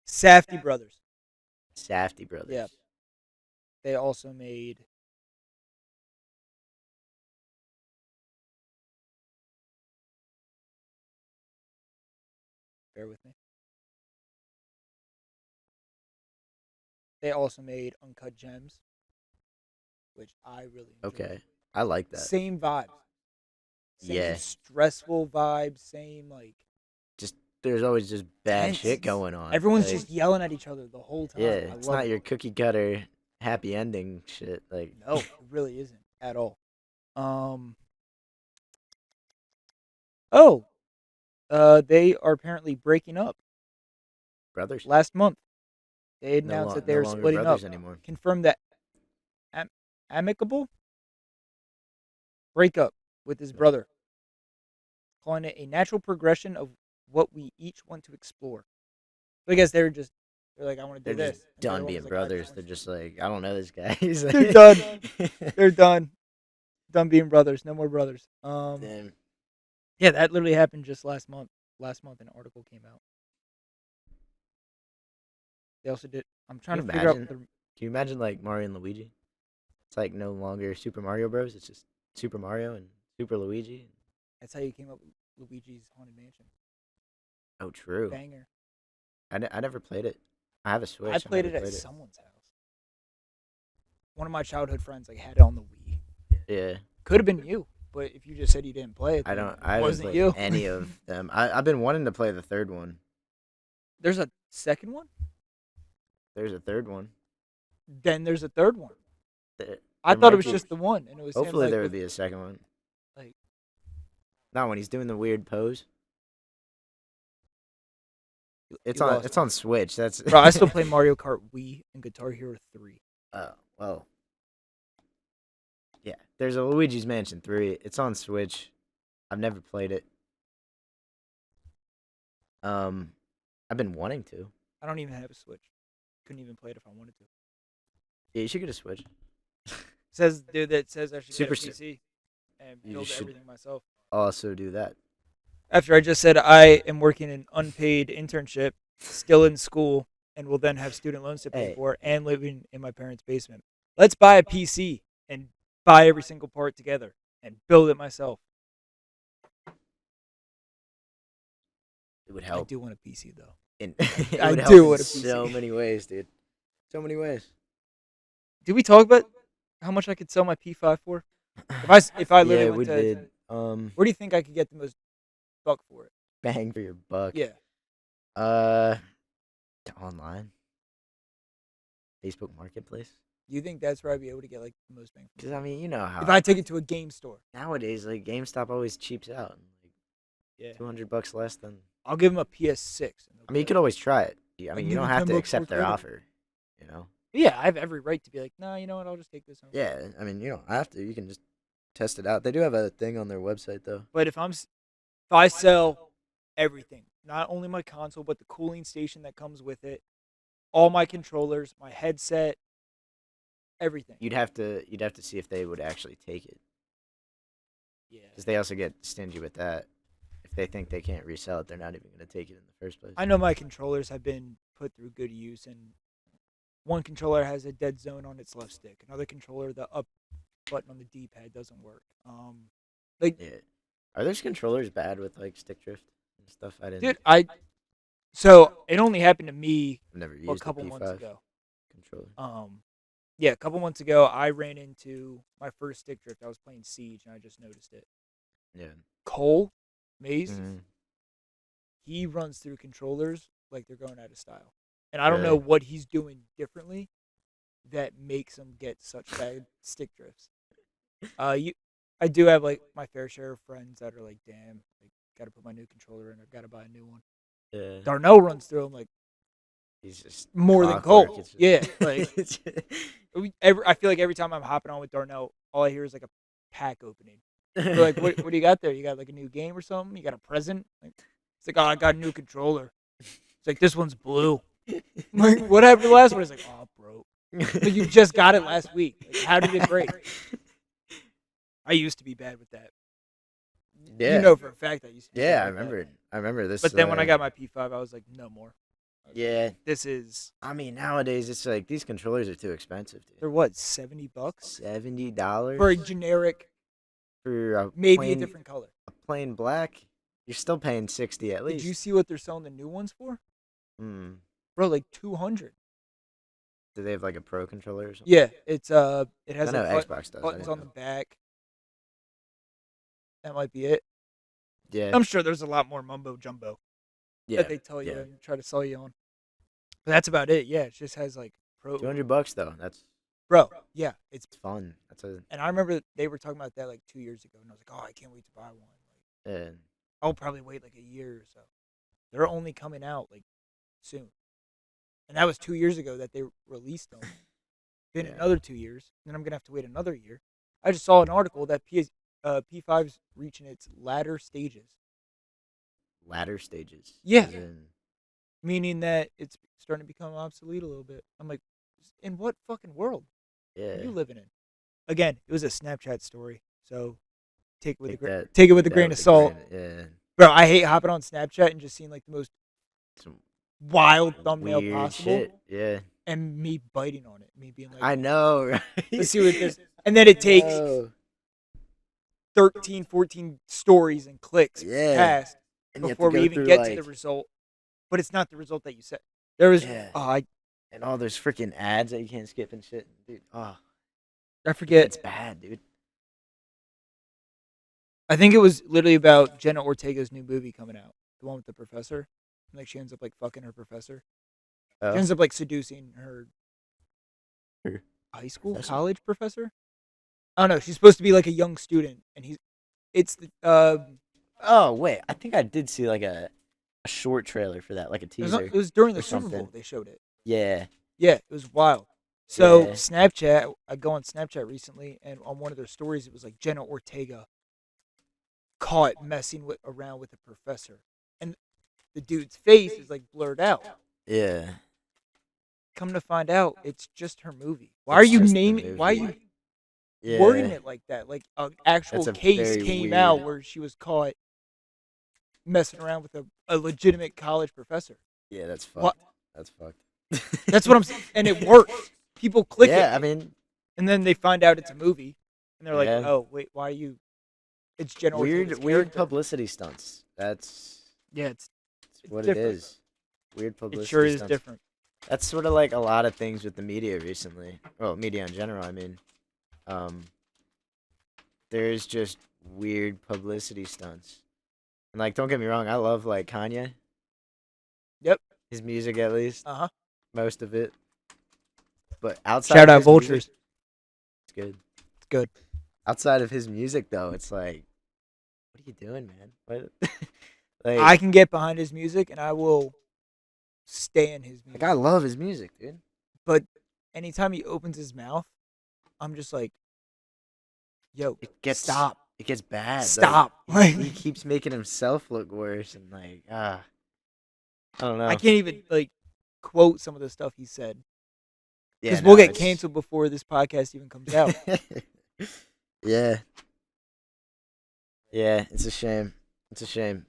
B: Safdie brothers.
A: Safdie Brothers.
B: Yeah. They also made. Bear with me. They also made Uncut Gems, which I really enjoyed.
A: Okay. I like that.
B: Same vibes, same
A: Yeah,
B: stressful vibes, same like
A: just there's always just bad
B: tense.
A: shit going on.
B: Everyone's
A: Like,
B: just yelling at each other the whole
A: yeah,
B: time. I
A: it's
B: love
A: not
B: it.
A: your cookie cutter happy ending shit. Like,
B: No, it really isn't at all. Um. Oh, they are apparently breaking up.
A: brothers,
B: Last month, they announced that they
A: no
B: are
A: longer
B: splitting up.
A: brothers anymore.
B: Confirmed that am- amicable breakup with his brother, calling it a natural progression of what we each want to explore. So I guess they're like, I want to
A: They're
B: do
A: just
B: this. And the other
A: done
B: one
A: being
B: was like, I just
A: brothers.
B: want
A: They're
B: to.
A: just like, I don't know this guy. He's
B: They're done.
A: like,
B: They're done. Done being brothers. No more brothers.
A: damn.
B: Yeah, that literally happened just last month. Last month, an article came out. They also did. I'm
A: Can
B: trying
A: you
B: to figure out
A: imagine?
B: the.
A: Can you imagine like Mario and Luigi? It's like no longer Super Mario Bros. It's just Super Mario and Super Luigi.
B: That's how you came up with Luigi's Haunted Mansion.
A: Oh, true.
B: Banger.
A: I never played it. I have a
B: I
A: Switch. I
B: played
A: never
B: it at
A: played it.
B: someone's house. One of my childhood friends like had it on the Wii.
A: Yeah,
B: Could have been you, but if you just said you didn't play it,
A: I
B: then
A: don't.
B: it
A: I haven't
B: wasn't
A: played
B: you.
A: any of them. I've been wanting to play the third one.
B: There's a second one.
A: There's a third one.
B: Then there's a third one.
A: There,
B: I
A: there
B: thought it
A: might
B: was
A: be.
B: just the one, and it was him
A: Hopefully,
B: like
A: there would
B: with
A: be a second one.
B: like
A: Not when he's doing the weird pose. It's
B: you
A: on.
B: lost
A: It's
B: me.
A: on Switch. That's.
B: Bro, I still play Mario Kart Wii and Guitar Hero 3.
A: Oh well. Yeah. There's a Luigi's Mansion 3. It's on Switch. I've never played it. Um, I've been wanting to.
B: I don't even have a Switch. Couldn't even play it if I wanted to.
A: Yeah, you should get a Switch.
B: Says dude that says I should
A: Super.
B: get a PC and
A: You
B: build
A: should
B: everything myself.
A: also do that.
B: After I just said I am working an unpaid internship, still in school, and will then have student loans to pay
A: Hey,
B: for, and living in my parents' basement. Let's buy a PC and buy every single part together and build it myself.
A: it would
B: I
A: help.
B: do want a PC though.
A: It
B: I
A: would
B: do
A: help
B: want
A: in
B: a PC.
A: so many ways, dude. So many ways.
B: Did we talk about how much I could sell my P5 for? If I literally
A: Yeah,
B: went
A: we
B: to,
A: did.
B: where do you think I could get the most buck for it?
A: Bang for your buck.
B: Yeah,
A: Uh, online, Facebook Marketplace.
B: do you think that's where I'd be able to get like the most bang?
A: Because I mean, you know
B: If
A: how
B: I take it to a game store,
A: nowadays like GameStop always cheaps out, like
B: yeah,
A: $200 less than.
B: I'll give them a PS6. And
A: I mean, you could always try it. I mean,
B: can
A: you
B: give
A: don't
B: you
A: have
B: 10
A: to
B: bucks
A: accept
B: more
A: their
B: credit.
A: offer. You know.
B: Yeah, I have every right to be like, nah, you know what? I'll just take this home.
A: Yeah, I mean, you don't have to. You can just test it out. They do have a thing on their website though.
B: But if I sell everything, not only my console, but the cooling station that comes with it, all my controllers, my headset, everything.
A: You'd have to see if they would actually take it,
B: Yeah.
A: because they also get stingy with that. If they think they can't resell it, they're not even going to take it in the first place.
B: I know my controllers have been put through good use, and one controller has a dead zone on its left stick. Another controller, the up button on the D-pad doesn't work. Like,
A: Yeah. Are those controllers bad with like stick drift and stuff? I didn't.
B: dude, so it only happened to me
A: I've never
B: a
A: used a
B: couple months
A: P5
B: ago.
A: controller.
B: Yeah, a couple months ago, I ran into my first stick drift. I was playing Siege, and I just noticed it.
A: Yeah.
B: Cole Maze,
A: Mhm.
B: he runs through controllers like they're going out of style. And I don't know
A: Really?
B: what he's doing differently that makes him get such bad stick drifts. I do have like my fair share of friends that are like, damn, like, gotta put my new controller in. I've got to buy a new one.
A: Yeah.
B: Darnell runs through them like
A: He's just
B: more than
A: clockwork.
B: Cole.
A: It's just-
B: Yeah, like I feel like every time I'm hopping on with Darnell, all I hear is like a pack opening. They're like, what do you got there? You got like a new game or something? You got a present? Like, it's like, oh, I got a new controller. It's like, this one's blue. I'm like, what happened to the last one? It's like, oh, bro. Like, you just got it last week. Like, how did it break? I used to be bad with that.
A: Yeah.
B: You know for a fact I used to be
A: Yeah,
B: bad
A: I
B: with that.
A: remember. I remember this.
B: But then when I got my P5, I was like, no more.
A: Yeah.
B: This is,
A: I mean, nowadays it's like these controllers are too expensive,
B: they're
A: dude.
B: what, $70?
A: $70
B: For a generic,
A: for a
B: maybe a different color.
A: plain black. You're still paying 60 at least.
B: Did you see what they're selling the new ones for?
A: Hmm.
B: Bro, like 200.
A: Do they have like a pro controller or something?
B: Yeah, it's it has
A: I know
B: like
A: Xbox does. I
B: buttons
A: didn't
B: on the
A: know.
B: back. That might be it.
A: Yeah.
B: I'm sure there's a lot more mumbo jumbo
A: Yeah.
B: that they tell you and try to sell you on. But that's about it. Yeah, it just has like pro.
A: $200 though. That's
B: Bro, yeah, it's
A: fun. That's a
B: and I remember they were talking about that like 2 years ago, and I was like, oh, I can't wait to buy one. Like,
A: yeah.
B: I'll probably wait like a year or so. They're only coming out like soon, and that was 2 years ago that they released them. Been
A: Yeah.
B: another 2 years, and then I'm gonna have to wait another year. I just saw an article that P5's reaching its latter stages.
A: Latter stages.
B: Yeah.
A: As in-
B: Meaning that it's starting to become obsolete a little bit. I'm like, in what fucking world
A: yeah.
B: are you living in? Again, it was a Snapchat story, so take it with
A: Take
B: a grain of salt.
A: Yeah.
B: Bro, I hate hopping on Snapchat and just seeing like the most
A: Some
B: wild thumbnail
A: weird
B: possible,
A: shit. Yeah.
B: and me biting on it, me being like,
A: I know, right?
B: let's see what this, and then it takes
A: Oh.
B: 13, 14 stories and clicks
A: Yeah.
B: past
A: And you have to
B: before we
A: go
B: even
A: through,
B: get
A: like,
B: to the result. But it's not the result that you said. There was,
A: Yeah.
B: I
A: and all those freaking ads that you can't skip and shit, dude. Oh,
B: forget.
A: it's bad, dude.
B: I think it was literally about Jenna Ortega's new movie coming out, the one with the professor. And, like she ends up like fucking her professor. She
A: Oh.
B: ends up like seducing her
A: Her
B: high school,
A: professor?
B: college professor. I don't know. She's supposed to be like a young student, and it's the
A: Oh wait, I think I did see like a short trailer for that, like a teaser.
B: it was during the
A: or
B: Super Bowl
A: something.
B: they showed it.
A: Yeah.
B: Yeah, it was wild. So
A: Yeah.
B: Snapchat, I go on Snapchat recently, and on one of their stories, it was like Jenna Ortega caught messing around with a professor, and the dude's face is like blurred out.
A: Yeah.
B: Come to find out, it's just her movie. Why are
A: It's
B: you
A: just the
B: naming? Why are you
A: Yeah.
B: wording it like that? Like an actual
A: That's a
B: case
A: very
B: came
A: weird-
B: out where she was caught messing around with a legitimate college professor.
A: Yeah, that's fucked.
B: What?
A: That's fucked.
B: That's what I'm saying, and it works. People click it.
A: Yeah, I mean,
B: And then they find out it's a movie, and they're like,
A: Yeah.
B: "Oh, wait, why are you?" It's Jenna Ortega's
A: weird
B: character.
A: publicity stunts. That's
B: Yeah, it's
A: what
B: different.
A: it is. Weird publicity
B: It sure is
A: stunts.
B: different.
A: That's sort of like a lot of things with the media recently. Well, media in general, I mean. There's just weird publicity stunts. And like, don't get me wrong, I love like Kanye.
B: Yep.
A: His music at least.
B: Uh huh.
A: Most of it. But outside
B: Shout
A: of
B: out
A: his
B: Vultures.
A: music, it's good.
B: It's good.
A: Outside of his music though, it's like, what are you doing, man? What like
B: I can get behind his music, and I will stand his music.
A: like I love his music, dude.
B: But anytime he opens his mouth, I'm just like, "Yo, stop,
A: It gets bad. like,
B: stop!"
A: he keeps making himself look worse and like I don't know.
B: I can't even like quote some of the stuff he said
A: Yeah,
B: because
A: no,
B: we'll get
A: it's-
B: canceled before this podcast even comes out.
A: yeah. Yeah, it's a shame. It's a shame.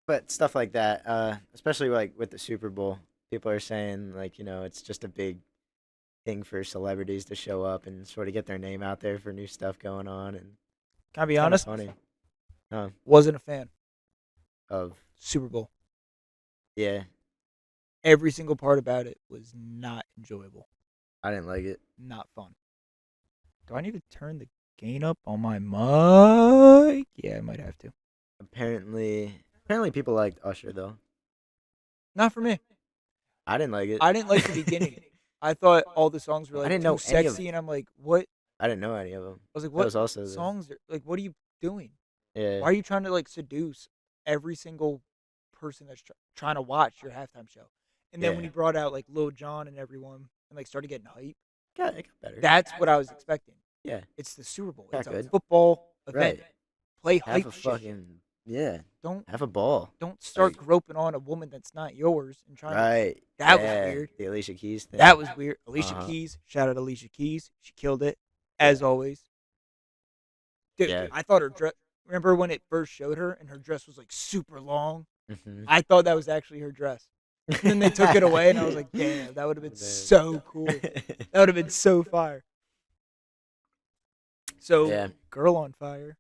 A: But stuff like that, especially like with the Super Bowl, people are saying like, it's just a big thing for celebrities to show up and sort of get their name out there for new stuff going on and
B: Can I be
A: kinda
B: honest?
A: funny.
B: Wasn't a fan.
A: Of
B: Super Bowl.
A: yeah,
B: Every single part about it was not enjoyable.
A: I didn't like it.
B: Not fun. Do I need to turn the gain up on my mic? Yeah, I might have to.
A: Apparently people liked Usher though.
B: Not for me.
A: I didn't like it.
B: I didn't like the beginning. I thought all the songs were
A: I
B: like
A: didn't
B: too
A: know any of
B: sexy, and I'm like, what?
A: I didn't know any of them.
B: I was like,
A: That
B: what
A: was also
B: songs? Like, what are you doing?
A: yeah.
B: Why are you trying to like seduce every single person that's trying to watch your halftime show? And then when
A: Yeah.
B: he brought out like Lil Jon and everyone and like started getting hype,
A: It got better.
B: that's what I was expecting.
A: yeah.
B: It's the Super Bowl.
A: Not
B: It's a
A: good.
B: football event.
A: Right.
B: Play
A: Have
B: hype
A: a
B: shit.
A: fucking
B: Don't
A: have a ball.
B: start
A: Like-
B: groping on a woman that's not yours and trying to.
A: Right.
B: That was
A: yeah,
B: weird.
A: The Alicia Keys thing.
B: That was weird. Alicia
A: Uh-huh.
B: Keys. Shout out Alicia Keys. She killed it, as always. Dude,
A: Yeah.
B: I thought her dress. Remember when it first showed her and her dress was like super long?
A: Mhm.
B: I thought that was actually her dress. And then they took it away, and I was like, damn, that would have been so cool. That would have been so fire. So,
A: Yeah.
B: Girl on Fire.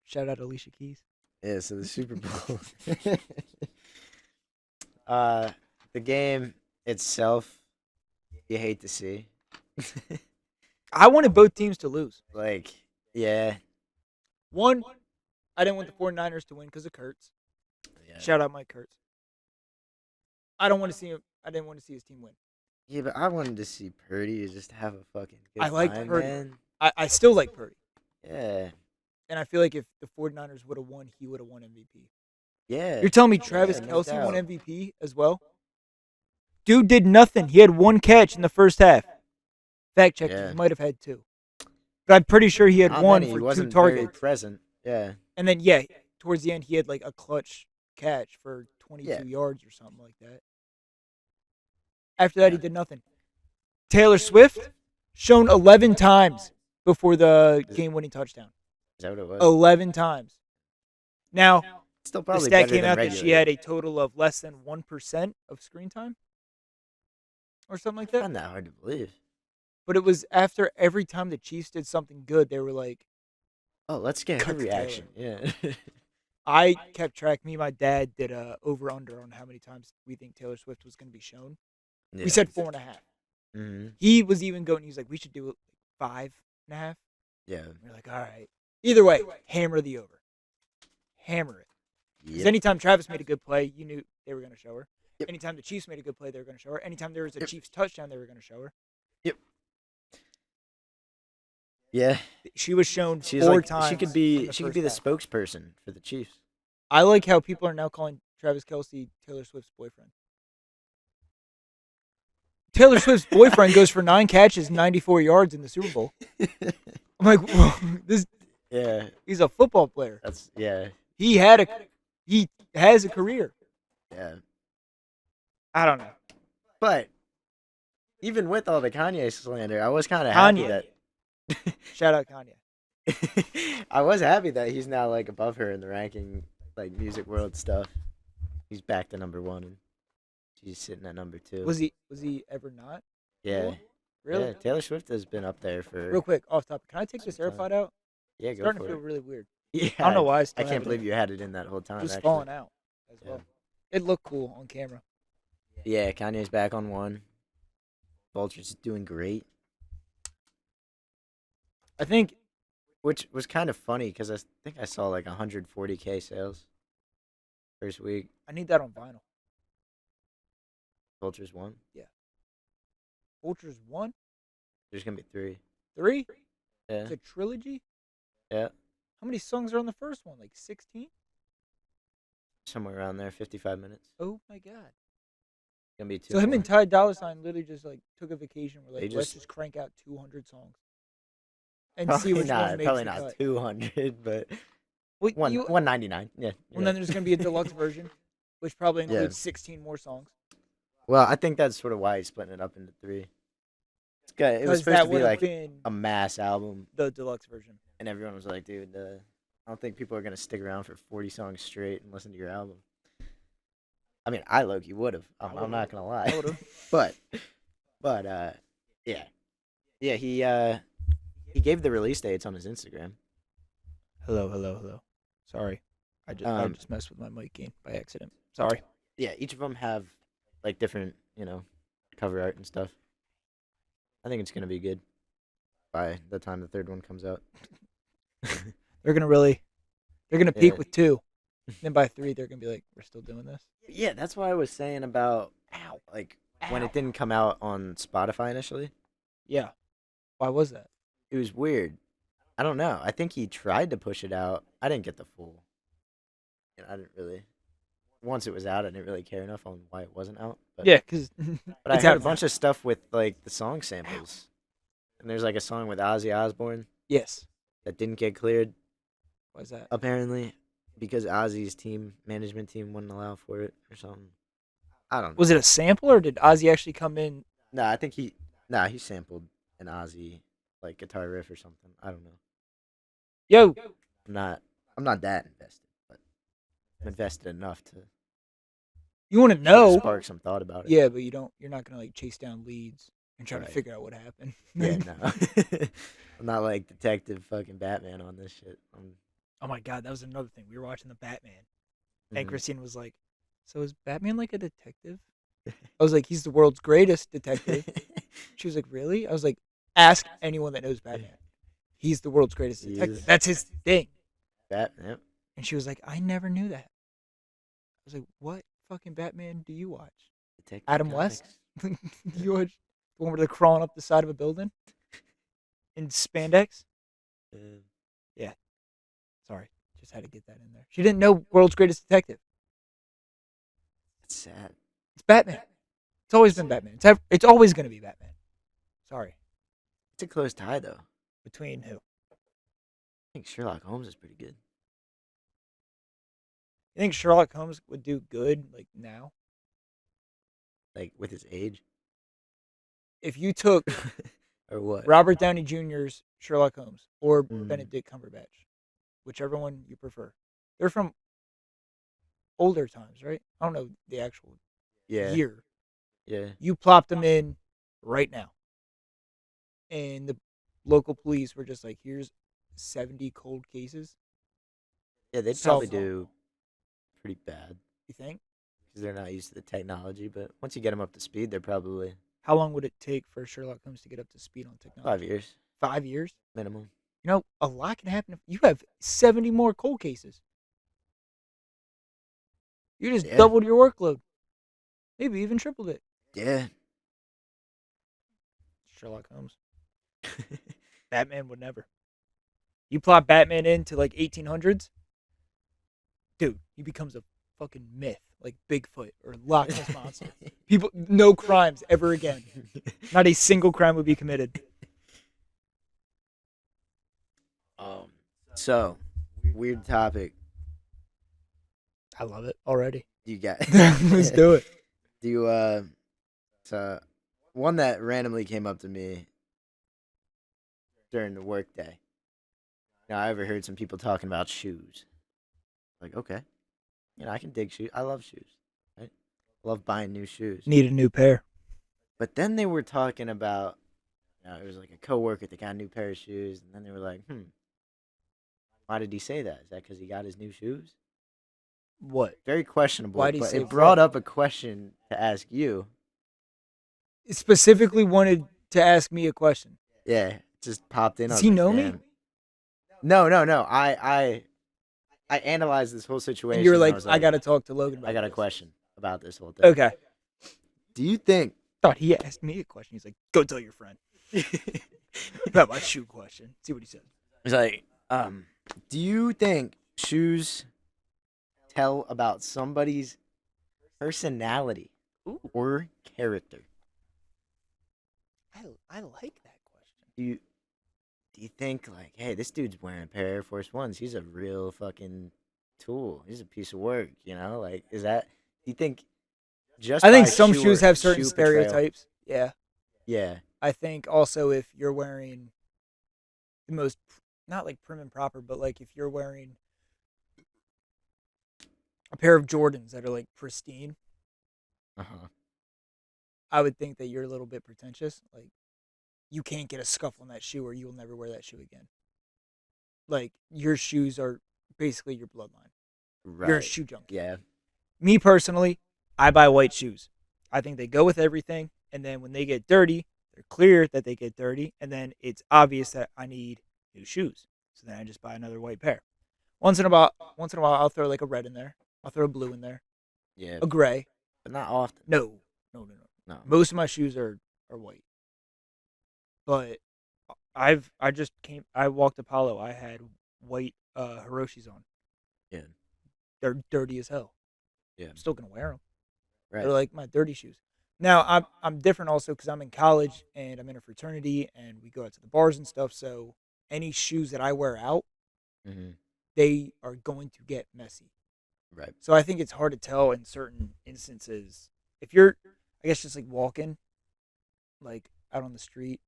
B: Shout out Alicia Keys.
A: Yeah, so the Super Bowl. the game itself, you hate to see.
B: I wanted both teams to lose.
A: Like, yeah,
B: One, I didn't want the 49ers to win because of Kurtz.
A: yeah,
B: Shout out Mike Kurtz. I don't want to see him. I didn't want to see his team win.
A: yeah. But I wanted to see Purdy just have a fucking
B: I
A: good
B: liked
A: time,
B: Purdy.
A: man.
B: I still like Purdy.
A: Yeah,
B: And I feel like if the 49ers would have won, he would have won MVP.
A: yeah,
B: You're telling me
A: yeah.
B: Travis
A: No
B: Kelce won
A: doubt.
B: MVP as well? Dude did nothing. He had one catch in the first half. Fact checking.
A: Yeah,
B: He might have had two. But I'm pretty sure he had
A: not
B: one
A: many. He
B: for two
A: wasn't very
B: targets.
A: present. Yeah,
B: And then, yeah, towards the end, he had like a clutch catch for 22
A: yeah,
B: yards or something like that. After that, he
A: yeah.
B: did nothing. Taylor Swift, shown 11 times before the
A: Is,
B: game winning touchdown.
A: is that what it was?
B: 11 times. Now,
A: Still
B: the
A: probably
B: stat
A: better
B: came
A: than
B: out that
A: regular.
B: she had a total of less than 1% of screen time or something like
A: I
B: that.
A: find that hard to believe.
B: But it was after every time the Chiefs did something good, they were like,
A: Oh, let's get her
B: cut to
A: reaction. Yeah.
B: I kept track. Me and my dad did a over under on how many times we think Taylor Swift was going to be shown.
A: Yeah.
B: We said 4.5.
A: Mm-hmm.
B: He was even going. He was like, we should do it 5.5.
A: Yeah.
B: We're like, all right. Either way, hammer the over. Hammer it. Because
A: Yep.
B: anytime Travis made a good play, you knew they were going to show her.
A: Yep.
B: Anytime the Chiefs made a good play, they were going to show her. Anytime there was a
A: Yep.
B: Chiefs touchdown, they were going to show her.
A: Yep. Yeah.
B: She was shown
A: She's
B: four
A: like
B: times.
A: she could
B: in
A: be
B: the
A: she could
B: first
A: be the
B: half.
A: spokesperson for the Chiefs.
B: I like how people are now calling Travis Kelce Taylor Swift's boyfriend. Taylor Swift's boyfriend goes for 9 catches, 94 yards in the Super Bowl. I'm like, whoa,
A: Yeah.
B: he's a football player.
A: That's yeah.
B: He has a career.
A: Yeah.
B: I don't know.
A: But even with all the Kanye slander, I was kind of happy
B: Kanye.
A: that
B: Shout out Kanye.
A: I was happy that he's now like above her in the ranking, like music world stuff. He's back to number 1 and she's sitting at number 2.
B: Was he ever not?
A: Yeah.
B: Really?
A: Yeah, Taylor Swift has been up there for
B: Real quick, off topic. Can I take this
A: Some
B: AirPod out?
A: Yeah,
B: It's
A: go
B: starting
A: for
B: to feel
A: it.
B: really weird.
A: Yeah.
B: I don't know why.
A: I can't believe you had it in that whole time.
B: It was
A: actually.
B: falling out as
A: Yeah.
B: well. It looked cool on camera.
A: Yeah, Kanye's back on 1. Vulture's doing great,
B: I think
A: which was kind of funny because I think I saw like 140K sales first week.
B: I need that on vinyl.
A: Vulture's 1.
B: Vultures 1,
A: There's gonna be 3.
B: 3.
A: Yeah,
B: It's a trilogy.
A: yeah,
B: How many songs are on the first one? Like 16?
A: somewhere around there. 55 minutes.
B: Oh my god.
A: Gonna be 2
B: So him
A: more.
B: and Ty Dolla $ign literally just like took a vacation. We're like,
A: They
B: let's
A: just-
B: just crank out 200 songs and
A: Probably
B: see which
A: not.
B: one makes
A: Probably
B: the
A: not
B: cut.
A: 200, but
B: Well,
A: 199. Yeah.
B: and then there's gonna be a deluxe version, which probably
A: Yeah.
B: includes 16 more songs.
A: Well, I think that's sort of why he's splitting it up into 3. It's good. It was
B: Because
A: supposed
B: that
A: to be
B: would have
A: like
B: been
A: a mass album,
B: the deluxe version.
A: and everyone was like, "Dude, I don't think people are gonna stick around for 40 songs straight and listen to your album." I mean, I low-key would have. I'm not gonna lie.
B: I would've.
A: but yeah, he gave the release dates on his Instagram.
B: Hello. Sorry, I
A: Um,
B: just messed with my mic gain by accident. Sorry.
A: Yeah, each of them have like different, cover art and stuff. I think it's gonna be good by the time the third one comes out.
B: They're gonna peak
A: Yeah.
B: with 2. Then by 3, they're gonna be like, we're still doing this.
A: Yeah, that's why I was saying about like when it didn't come out on Spotify initially.
B: Yeah. Why was that?
A: It was weird. I don't know. I think he tried to push it out. I didn't get the full. I didn't really. Once it was out, I didn't really care enough on why it wasn't out. But,
B: Yeah, because
A: but I
B: it's
A: heard
B: out
A: a bunch of stuff with like the song samples, and there's like a song with Ozzy Osbourne
B: yes.
A: that didn't get cleared
B: Why is that?
A: apparently because Ozzy's management team wouldn't allow for it or something. I don't know.
B: Was it a sample or did Ozzy actually come in?
A: No, I think he sampled an Ozzy like guitar riff or something. I don't know.
B: Yo,
A: I'm not that invested, but I'm invested enough to
B: you want to
A: sort of
B: know?
A: spark some thought about it.
B: Yeah, but you're not gonna like chase down leads and try to
A: Right.
B: figure out what happened.
A: Yeah, no. I'm not like Detective fucking Batman on this shit.
B: Oh my god, that was another thing. We were watching the Batman, and
A: Mhm.
B: Christine was like, "So is Batman like a detective?" I was like, "He's the world's greatest detective." She was like, "Really?" I was like, Ask anyone that knows Batman. He's the world's greatest
A: He
B: detective.
A: is
B: That's his thing.
A: Batman.
B: And she was like, I never knew that. I was like, what fucking Batman do you watch?
A: Detective
B: Adam West?
A: Comics.
B: You watch the one where they're crawling up the side of a building in spandex?
A: Uh,
B: Yeah. Sorry. Just had to get that in there. She didn't know world's greatest detective.
A: it's sad.
B: It's Batman. It's always been Batman. It's always going to be Batman. Sorry.
A: It's a close tie though.
B: Between who?
A: I think Sherlock Holmes is pretty good.
B: You think Sherlock Holmes would do good like now?
A: Like with his age.
B: If you took
A: Or what?
B: Robert Downey Jr.'s Sherlock Holmes or
A: Mm.
B: Benedict Cumberbatch, whichever one you prefer. They're from older times, right? I don't know the actual
A: Yeah.
B: year.
A: Yeah.
B: You plopped them in right now. And the local police were just like, here's 70 cold cases.
A: Yeah, they'd
B: Solve
A: probably
B: them.
A: do pretty bad
B: You think?
A: because they're not used to the technology. But once you get them up to speed, they're probably
B: How long would it take for Sherlock Holmes to get up to speed on technology?
A: 5 years
B: 5 years?
A: minimum.
B: You know, a lot can happen if you have 70 more cold cases. You just
A: Yeah.
B: doubled your workload. Maybe even tripled it.
A: Yeah.
B: Sherlock Holmes. Batman would never. You plot Batman into like 1800s, dude, he becomes a fucking myth, like Bigfoot or Loch Ness monster. People, no crimes ever again. Not a single crime would be committed.
A: So weird topic.
B: I love it already.
A: You got
B: Let's do it.
A: Do you so one that randomly came up to me during the workday. Now I overheard some people talking about shoes. Like, okay. I can dig shoes. I love shoes. Right? I love buying new shoes.
B: Need a new pair.
A: But then they were talking about it was like a coworker that got a new pair of shoes, and then they were like, why did he say that? Is that because he got his new shoes?
B: What?
A: Very questionable,
B: Why'd he
A: but
B: say
A: it brought
B: what?
A: up a question to ask you.
B: Specifically wanted to ask me a question.
A: Yeah, it just popped in. I
B: Does
A: was
B: he
A: like,
B: know me?
A: damn. No. I analyzed this whole situation.
B: And you were
A: and
B: like,
A: was
B: I got to talk to Logan about
A: I got a
B: this.
A: question about this whole thing.
B: Okay.
A: Do you think
B: Thought he asked me a question. He's like, go tell your friend about my shoe question. See what he says.
A: it's like, do you think shoes tell about somebody's personality
B: Ooh,
A: or character?
B: I like that question.
A: Do you think like, hey, this dude's wearing a pair of Air Force Ones? He's a real fucking tool. He's a piece of work. Like, is that? Do you think just
B: I think
A: by
B: some shoes have certain
A: shoe portrayal-
B: stereotypes. Yeah.
A: Yeah.
B: I think also if you're wearing the most, not like prim and proper, but like if you're wearing a pair of Jordans that are like pristine,
A: Uh-huh.
B: I would think that you're a little bit pretentious. Like, you can't get a scuff on that shoe or you'll never wear that shoe again. Like, your shoes are basically your bloodline.
A: Right.
B: You're a shoe junkie.
A: Yeah.
B: Me personally, I buy white shoes. I think they go with everything. And then when they get dirty, they're clear that they get dirty. And then it's obvious that I need new shoes. So then I just buy another white pair. Once in a while, I'll throw like a red in there. I'll throw a blue in there.
A: Yeah.
B: A gray.
A: But not often.
B: No.
A: No.
B: Most of my shoes are white. But I walked Apollo. I had white Hiroshis on.
A: Yeah.
B: They're dirty as hell.
A: Yeah.
B: I'm still gonna wear them.
A: Right.
B: They're like my dirty shoes. Now I'm different also because I'm in college and I'm in a fraternity and we go out to the bars and stuff. So any shoes that I wear out,
A: Mm-hmm.
B: they are going to get messy.
A: Right.
B: So I think it's hard to tell in certain instances if you're, I guess, just like walking, like out on the street,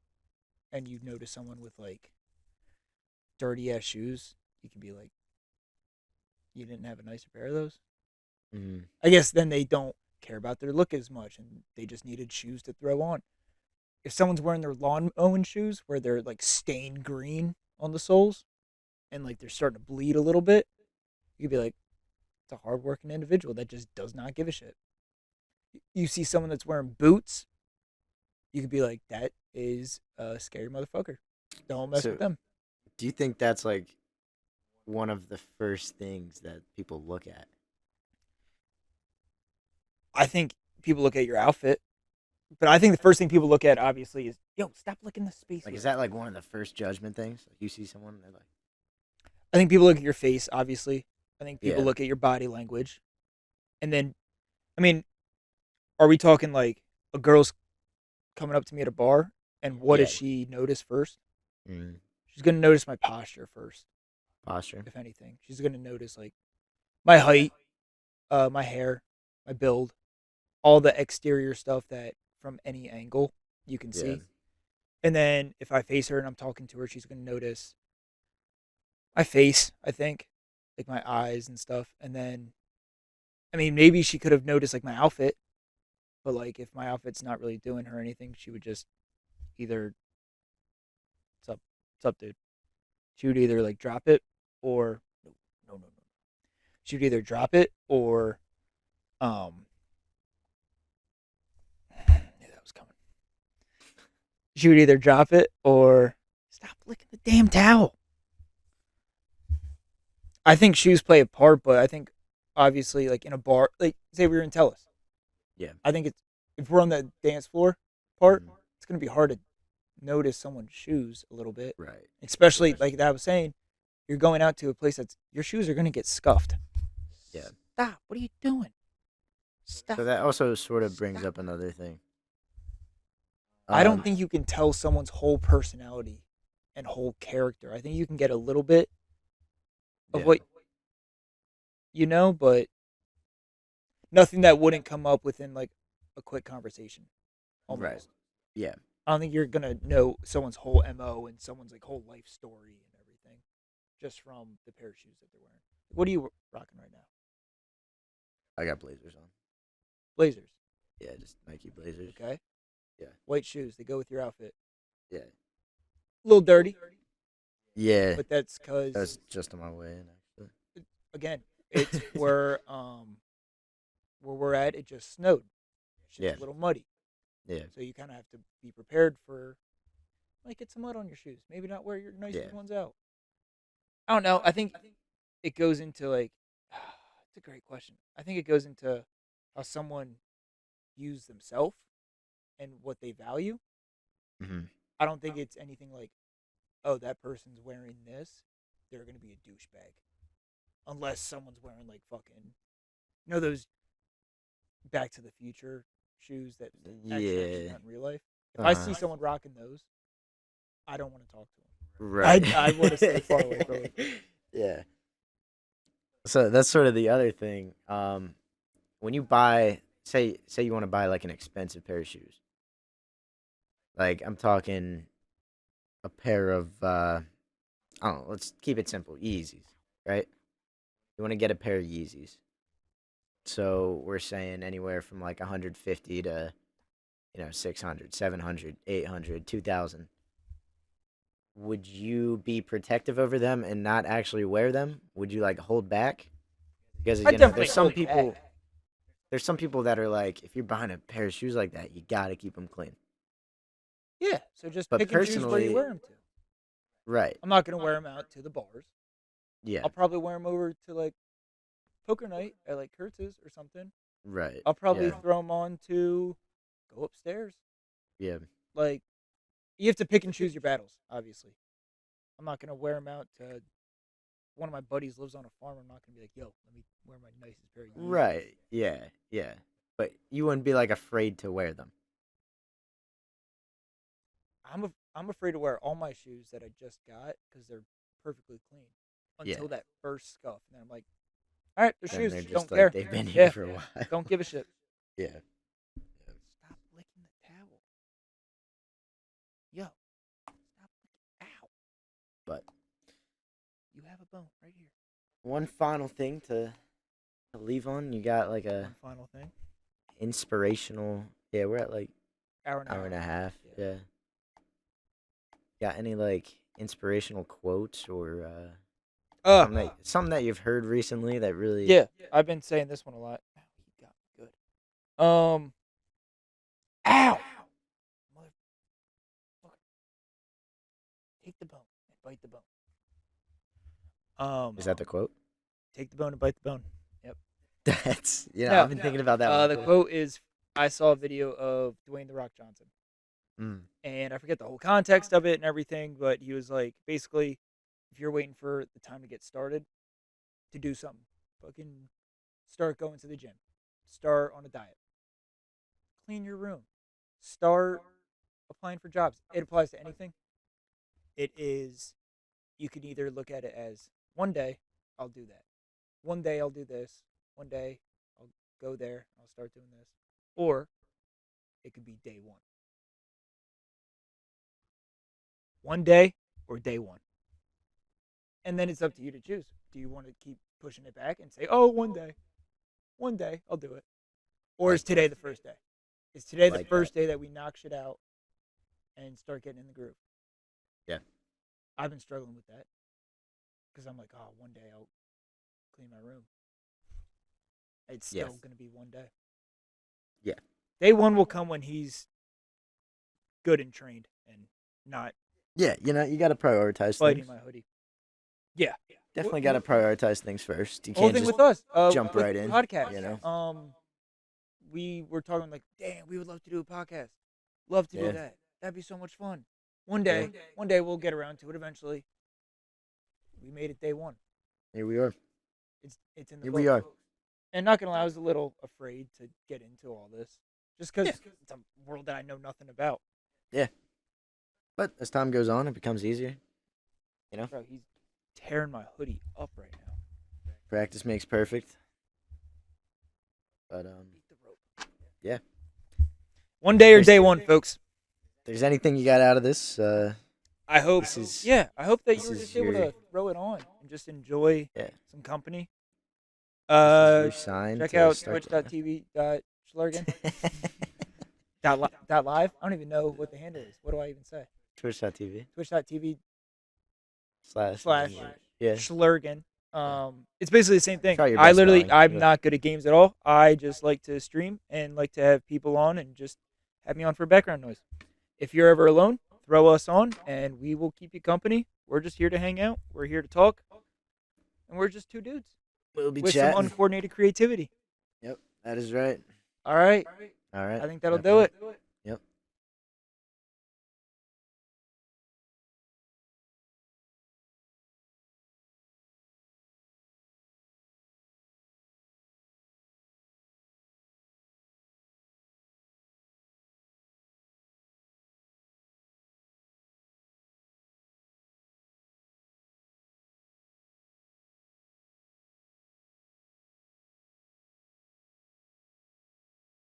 B: and you notice someone with like dirty ass shoes, you can be like, you didn't have a nicer pair of those.
A: Mm-hmm.
B: I guess then they don't care about their look as much and they just needed shoes to throw on. If someone's wearing their lawn mowing shoes where they're like stained green on the soles and like they're starting to bleed a little bit, you could be like, it's a hardworking individual that just does not give a shit. You see someone that's wearing boots you could be like, that is a scary motherfucker. Don't mess with
A: So,
B: them.
A: do you think that's like one of the first things that people look at?
B: I think people look at your outfit, but I think the first thing people look at obviously is, yo, stop licking the space
A: Like,
B: here.
A: is that like one of the first judgment things? Like, you see someone, they're like,
B: I think people look at your face, obviously. I think people
A: yeah,
B: look at your body language. And then, I mean, are we talking like a girl's coming up to me at a bar, and what does
A: yeah,
B: she notice first?
A: mm,
B: She's going to notice my posture first,
A: posture.
B: if anything. She's going to notice like my height, my hair, my build, all the exterior stuff that from any angle you can
A: Yeah,
B: see. And then if I face her and I'm talking to her, she's going to notice my face, I think, like my eyes and stuff. And then, I mean, maybe she could have noticed like my outfit, but like if my outfit's not really doing her anything, she would just either, what's up, dude? She would either like drop it or, no, no, no, no. She would either drop it or, um, knew that was coming. She would either drop it or stop licking the damn towel. I think shoes play a part, but I think obviously, like in a bar, like say we were in Telus,
A: yeah,
B: I think it's if we're on the dance floor part,
A: mm,
B: it's gonna be hard to notice someone's shoes a little bit,
A: right,
B: especially like that I was saying. You're going out to a place that's your shoes are gonna get scuffed.
A: yeah.
B: Stop! What are you doing?
A: So
B: Stop!
A: that also sort of brings
B: Stop!
A: up another thing.
B: I don't
A: Um,
B: think you can tell someone's whole personality and whole character. I think you can get a little bit of
A: yeah,
B: what you know, but nothing that wouldn't come up within like a quick conversation.
A: right,
B: Almost.
A: yeah.
B: I don't think you're gonna know someone's whole MO and someone's like whole life story and everything just from the pair of shoes that they're wearing. What are you rocking right now?
A: I got blazers on.
B: Blazers.
A: Yeah, just Nike blazers.
B: Okay.
A: Yeah,
B: White shoes. They go with your outfit.
A: yeah,
B: A little dirty,
A: yeah.
B: but that's
A: I
B: because
A: was just on my way in
B: again, it's
A: actually.
B: where we're at. It just snowed. Shit's
A: Yeah,
B: a little muddy,
A: yeah,
B: so you kind of have to be prepared for like get some mud on your shoes. Maybe not wear your
A: yeah.
B: nicest ones out. I don't know. I think it goes into like it's a great question. I think it goes into how someone views themselves and what they value.
A: Hmm.
B: I don't think it's anything like, oh, that person's wearing this, they're gonna be a douchebag. Unless someone's wearing like fucking, those Back to the Future shoes that actually
A: Yeah.
B: got in real life. If
A: Uh
B: I
A: huh.
B: see someone rocking those, I don't want to talk to them.
A: Right.
B: I want to stay far away from them.
A: Yeah. So that's sort of the other thing. When you buy, say you want to buy like an expensive pair of shoes, like I'm talking a pair of, I don't know. Let's keep it simple. Yeezys, right? You want to get a pair of Yeezys. So we're saying anywhere from like 150 to 600, 700, 800, 2,000. Would you be protective over them and not actually wear them? Would you like hold back? Because
B: I definitely hold back.
A: there's some people that are like, if you're buying a pair of shoes like that, you gotta keep them clean.
B: Yeah, so just
A: But
B: pick and choose where you
A: personally,
B: wear them to.
A: right?
B: I'm not gonna wear them out to the bars.
A: Yeah,
B: I'll probably wear them over to like poker night at like Kurtz's or something.
A: right.
B: I'll probably
A: Yeah,
B: throw them on to go upstairs.
A: yeah,
B: Like you have to pick and choose your battles. Obviously, I'm not gonna wear them out to one of my buddies lives on a farm. I'm not gonna be like, yo, let me wear my nicest pair of Yeezys.
A: right. Yeah, yeah. But you wouldn't be like afraid to wear them.
B: I'm afraid to wear all my shoes that I just got because they're perfectly clean
A: Yeah.
B: until that first scuff, and then I'm like, all right, they're
A: And
B: shoes.
A: they're just
B: Don't
A: like
B: care.
A: they've been here
B: Yeah,
A: for a while.
B: don't give a shit.
A: Yeah.
B: Stop licking the towel. Yo, stop licking. Ow.
A: But
B: You have a bone right here.
A: one final thing to leave on, you got like a
B: One final thing.
A: inspirational. Yeah, we're at like
B: Hour and a
A: hour
B: half.
A: and a half.
B: Yeah.
A: Yeah. Got any like inspirational quotes or something that you've heard recently that really
B: Yeah, I've been saying this one a lot. Ow, he got me good. Ow, bite the bone.
A: Is that the quote?
B: Take the bone and bite the bone. Yep.
A: That's
B: No,
A: I've been thinking about that one
B: the
A: too.
B: quote is, I saw a video of Dwayne the Rock Johnson,
A: Mm.
B: and I forget the whole context of it and everything, but he was like, basically, if you're waiting for the time to get started, to do something, fucking start going to the gym, start on a diet, clean your room, start applying for jobs. It applies to anything. It is, you can either look at it as one day I'll do that, one day I'll do this, one day I'll go there, I'll start doing this, or it could be day one. One day or day one. And then it's up to you to choose. Do you want to keep pushing it back and say, oh, one day I'll do it? Or is today the first day? Is today the first day that we knock shit out and start getting in the groove?
A: Yeah.
B: I've been struggling with that because I'm like, oh, one day I'll clean my room. It's still going to be one day.
A: Yeah.
B: Day one will come when he's good and trained and not.
A: Yeah, you got to prioritize
B: biting
A: things.
B: my hoodie. Yeah.
A: Definitely got to prioritize things first. You
B: The whole
A: can't
B: thing
A: just
B: with us,
A: jump
B: with
A: right in.
B: podcast.
A: You know.
B: We were talking like, damn, we would love to do a podcast. Love to do that. That'd be so much fun. One day we'll get around to it eventually. We made it day one.
A: Here we are.
B: It's in the
A: Here
B: books.
A: we are.
B: And not gonna lie, I was a little afraid to get into all this, just because it's a world that I know nothing about.
A: Yeah. But as time goes on, it becomes easier. You know.
B: Bro, he's tearing my hoodie up right now.
A: Practice makes perfect. But
B: Beat the rope.
A: yeah.
B: One day or day one, folks.
A: If there's anything you got out of this,
B: I hope. I hope that you were
A: is
B: just able to throw it on and just enjoy some company.
A: your sign
B: Check
A: to
B: out
A: start
B: twitch.tv/shlergan. .live. I don't even know what the handle is. What do I even say?
A: Twitch.tv.
B: Twitch.tv
A: Slash. Yeah.
B: Shlergan. It's basically the same thing.
A: Try your best spelling.
B: I'm not good at games at all. I just like to stream and like to have people on and just have me on for background noise. If you're ever alone, throw us on and we will keep you company. We're just here to hang out. We're here to talk. And we're just two dudes.
A: We'll be
B: with
A: chatting.
B: some uncoordinated creativity.
A: Yep, that is right.
B: All right.
A: All right.
B: I think that'll do it.